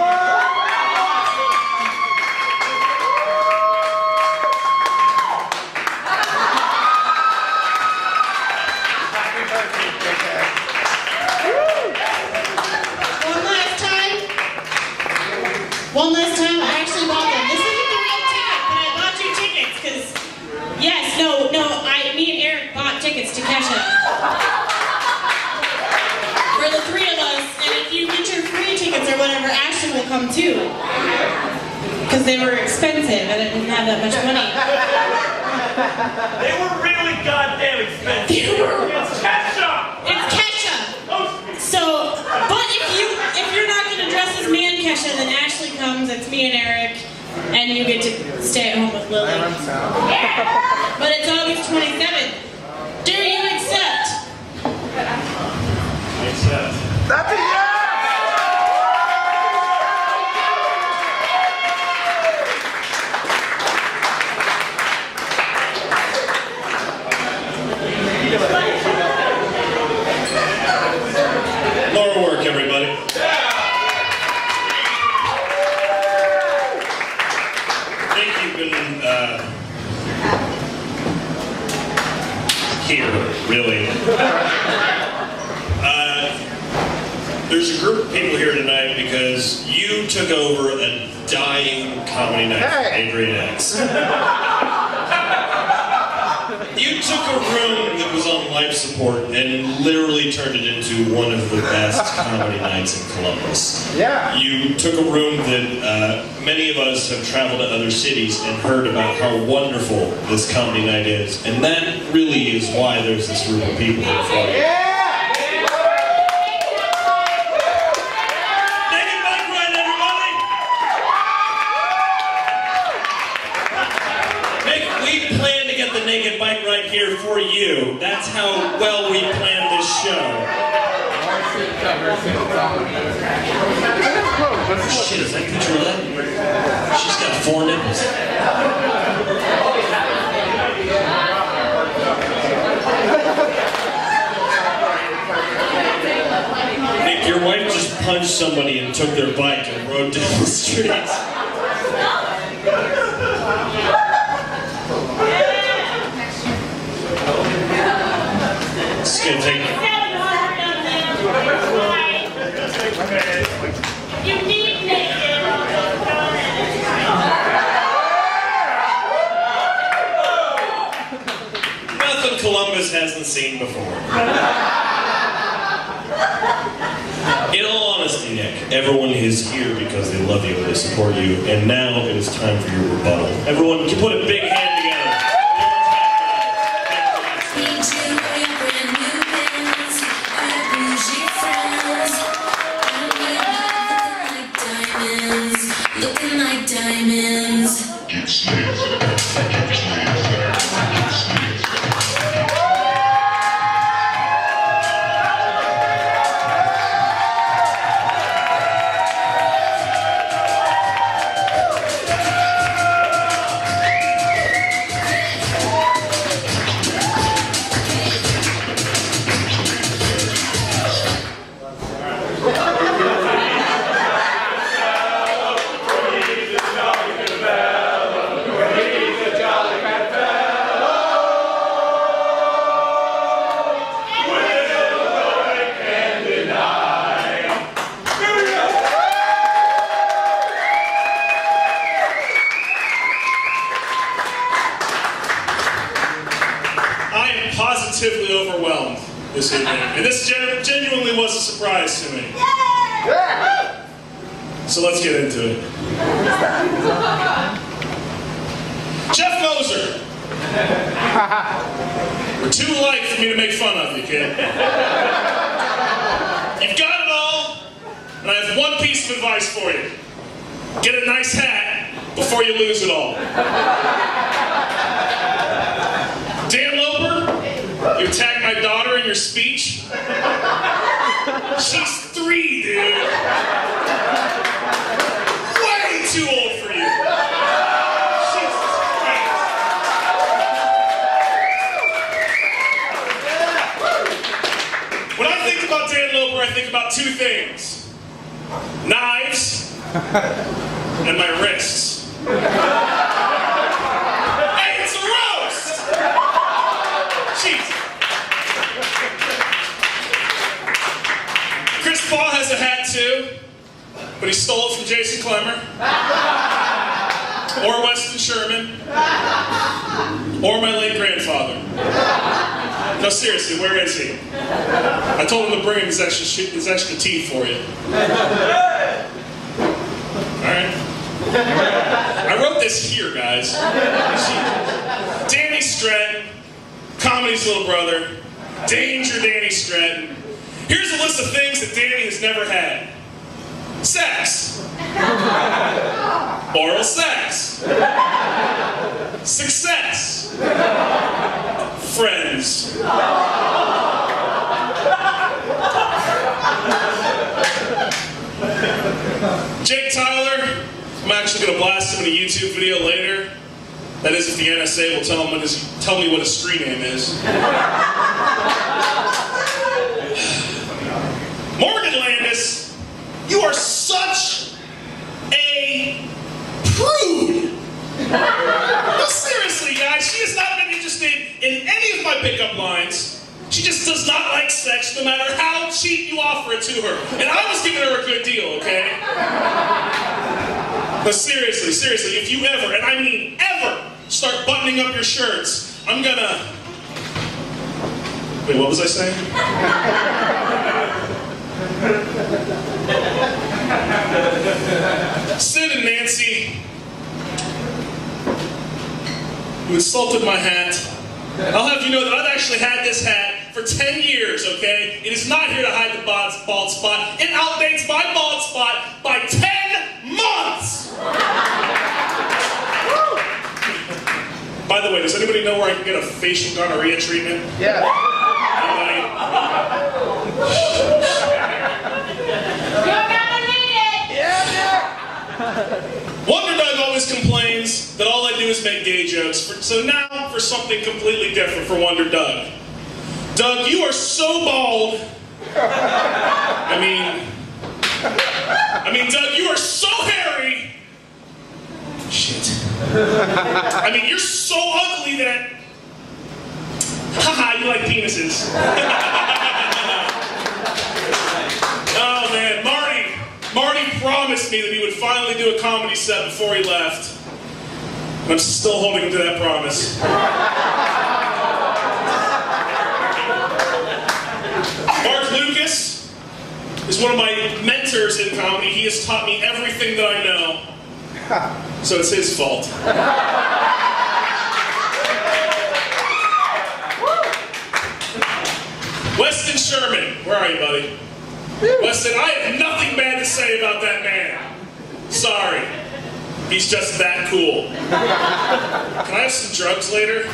S6: One last time, I actually bought them. This isn't the real ticket, but I bought you tickets, because, yes, me and Erik bought tickets to Kesha. For the 3 of us, and if you get your free tickets or whatever, Ashlea will come too. Because they were expensive, and I didn't have that much money.
S5: They were really goddamn expensive. It's Kesha!
S6: It's Kesha! So, but if you're not going to dress as Kesha, then Ashlea comes, it's me and Erik, and you get to stay at home with Lily. But it's August 27th. Do you accept?
S5: I accept.
S10: That's a yes!
S5: Lower work, everybody. I think you've been here, really. There's a group of people here tonight because you took over a dying comedy night for Adrian X. You took a room that was on life support and literally turned it into one of the best comedy nights in Columbus.
S10: Yeah.
S5: You took a room that many of us have traveled to other cities and heard about how wonderful this comedy night is. And that really is why there's this group of people here for you. Naked bike ride here for you. That's how well we planned this show. Shit, is that picture of that? She's got 4 nipples. Nick, your wife just punched somebody and took their bike and rode down the street. It's gonna take.
S6: You need naked.
S5: Nothing Columbus hasn't seen before. In all honesty, Nick, everyone is here because they love you and they support you, and now it is time for your rebuttal. Everyone, can put a big hand together.
S19: Looking like diamonds.
S5: Overwhelmed this evening, and this genuinely was a surprise to me. So let's get into it. Jeff Moser. We're too light for me to make fun of you, kid. You've got it all, and I have one piece of advice for you. Get a nice hat before you lose it all. Dan Loper, you attacked my daughter in your speech? She's 3, dude. Way too old for you. Jesus Christ. When I think about Dan Loper, I think about 2 things. Knives and my wrists. Hey, it's a roast! Jesus. Paugh has a hat too, but he stole it from Jason Clemmer, or Weston Sherman, or my late grandfather. No, seriously, where is he? I told him to bring his extra teeth for you. Alright? I wrote this here, guys. Danny Stratton, comedy's little brother. Danger Danny Stratton. Here's a list of things that Danny has never had. Sex. Oral sex. Success. Friends. Jake Tyler, I'm actually going to blast him in a YouTube video later. That is, if the NSA will tell me what his screen name is. Morgan Landis, you are such a prude. No, seriously, guys, she has not been interested in any of my pickup lines. She just does not like sex no matter how cheap you offer it to her. And I was giving her a good deal, okay? But seriously, if you ever, and I mean ever, start buttoning up your shirts, I'm gonna... Wait, what was I saying? Sid and Nancy, you insulted my hat. I'll have you know that I've actually had this hat for 10 years, okay? It is not here to hide the bald spot. It outdates my bald spot by 10 months! By the way, does anybody know where I can get a facial gonorrhea treatment?
S10: Yeah.
S5: Anybody?
S14: You're gonna need it!
S10: Yeah.
S5: Wonder Dog always complains that all I do is make gay jokes. So now for something completely different for Wonder Doug. Doug, you are so bald. I mean, Doug, you are so hairy. Shit. I mean, you're so ugly that... Haha, you like penises. Oh, man, Marty promised me that he would finally do a comedy set before he left. And I'm still holding to that promise. Mark Lucas is one of my mentors in comedy. He has taught me everything that I know. So it's his fault. Weston Sherman, where are you, buddy? Weston, I have nothing bad to say about that man. Sorry. He's just that cool. Can I have some drugs later?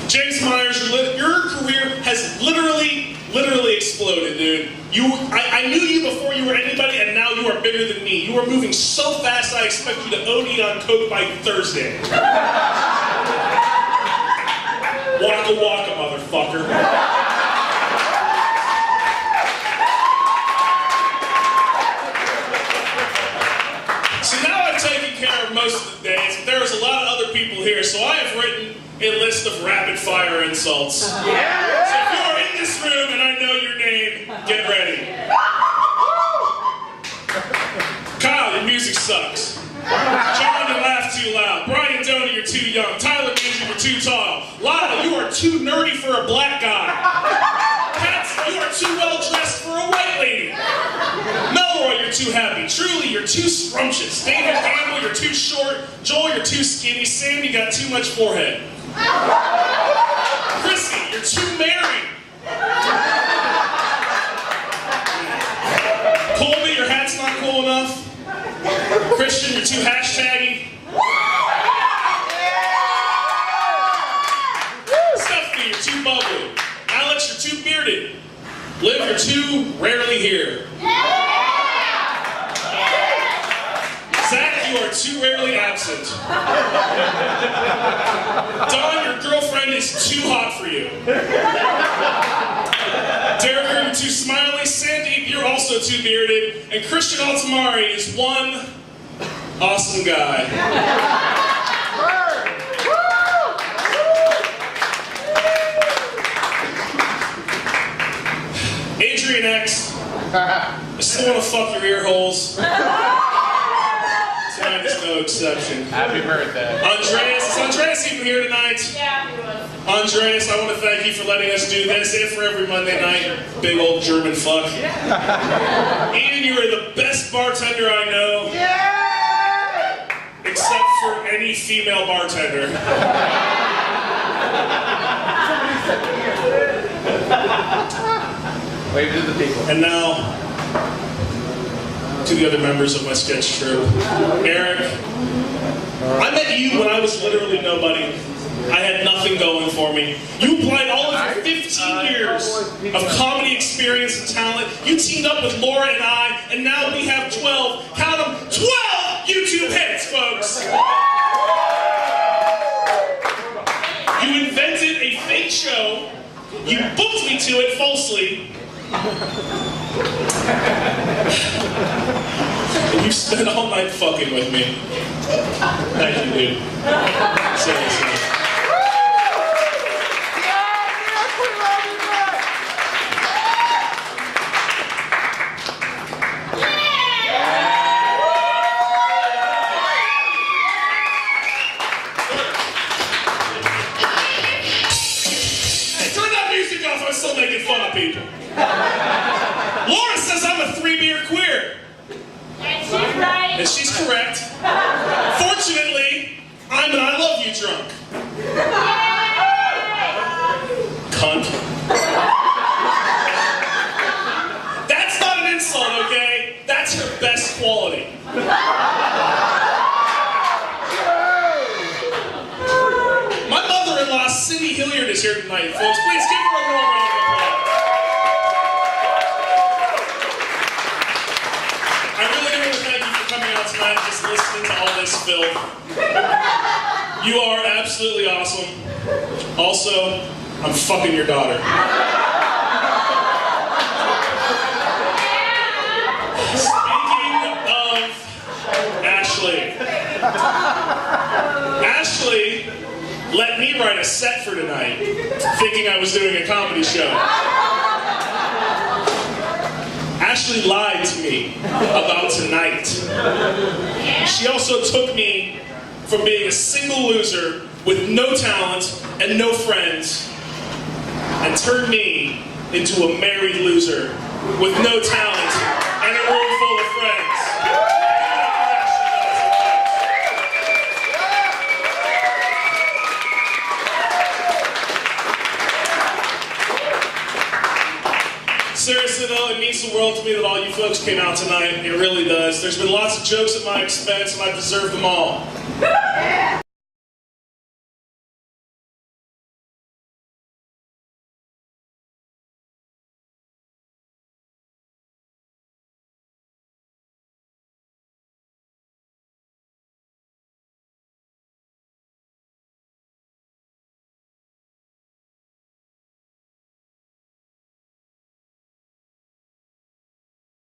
S5: James Myers, your career has literally exploded, dude. I knew you before you were anybody, and now you are bigger than me. You are moving so fast, I expect you to OD on coke by Thursday. Waka waka, motherfucker. So now I've taken care of most of the days, but there's a lot of other people here, so I have written a list of rapid-fire insults.
S10: Yeah.
S5: So if you're in this room and I know your name, get ready. Kyle, your music sucks. John, you laugh too loud. Brian Doney, you're too young. Tyler Major, you're too tall. Lana, you are too nerdy for a black guy. Pats, you are too well dressed for a white lady. Melroy, you're too happy. Truly, you're too scrumptious. David Campbell, you're too short. Joel, you're too skinny. Sam, you got too much forehead. Chrissy, you're too married. Colby, your hat's not cool enough. Christian, you're too hashtaggy. Stephanie, you're too bubbly. Alex, you're too bearded. Liv, you're too rarely here. Zach, you are too rarely absent. Dawn, your girlfriend is too hot for you. Derek, you're too smiley. Sandeep, you're also too bearded. And Christian Altamari is one awesome guy. Adrian X, I still want to fuck your ear holes. Tonight is no exception.
S10: Happy birthday.
S5: Andreas, is Andreas even here tonight?
S6: Yeah, he was.
S5: Andreas, I want to thank you for letting us do this and for every Monday night. Big old German fuck. Ian, you are the best bartender I know.
S10: Yeah!
S5: Except for any female bartender.
S10: Wave to the people.
S5: And now, to the other members of my sketch troupe. Erik, I met you when I was literally nobody. I had nothing going for me. You applied all of your 15 years of comedy experience and talent. You teamed up with Laura and I, and now we have 12, count them, 12 YouTube hits, folks! You invented a fake show, you booked me to it falsely, And you spent all night fucking with me. Thank you, dude. Seriously. I'm still making fun of people. Laura says I'm a 3-beer queer.
S6: And she's right.
S5: And she's correct. Fortunately, I'm an I love you drunk. Cunt. That's not an insult, okay? That's her best quality. My mother-in-law, Cindy Hilliard, is here tonight, folks. Please give her a warm round of applause. I really do want to thank you for coming out tonight and just listening to all this filth. You are absolutely awesome. Also, I'm fucking your daughter. Speaking of Ashlea. Ashlea let me write a set for tonight, thinking I was doing a comedy show. Ashlea lied to me about tonight. She also took me from being a single loser with no talent and no friends and turned me into a married loser with no talent and a room full of friends. Seriously though, it means the world to me that all you folks came out tonight. It really does. There's been lots of jokes at my expense and I deserve them all.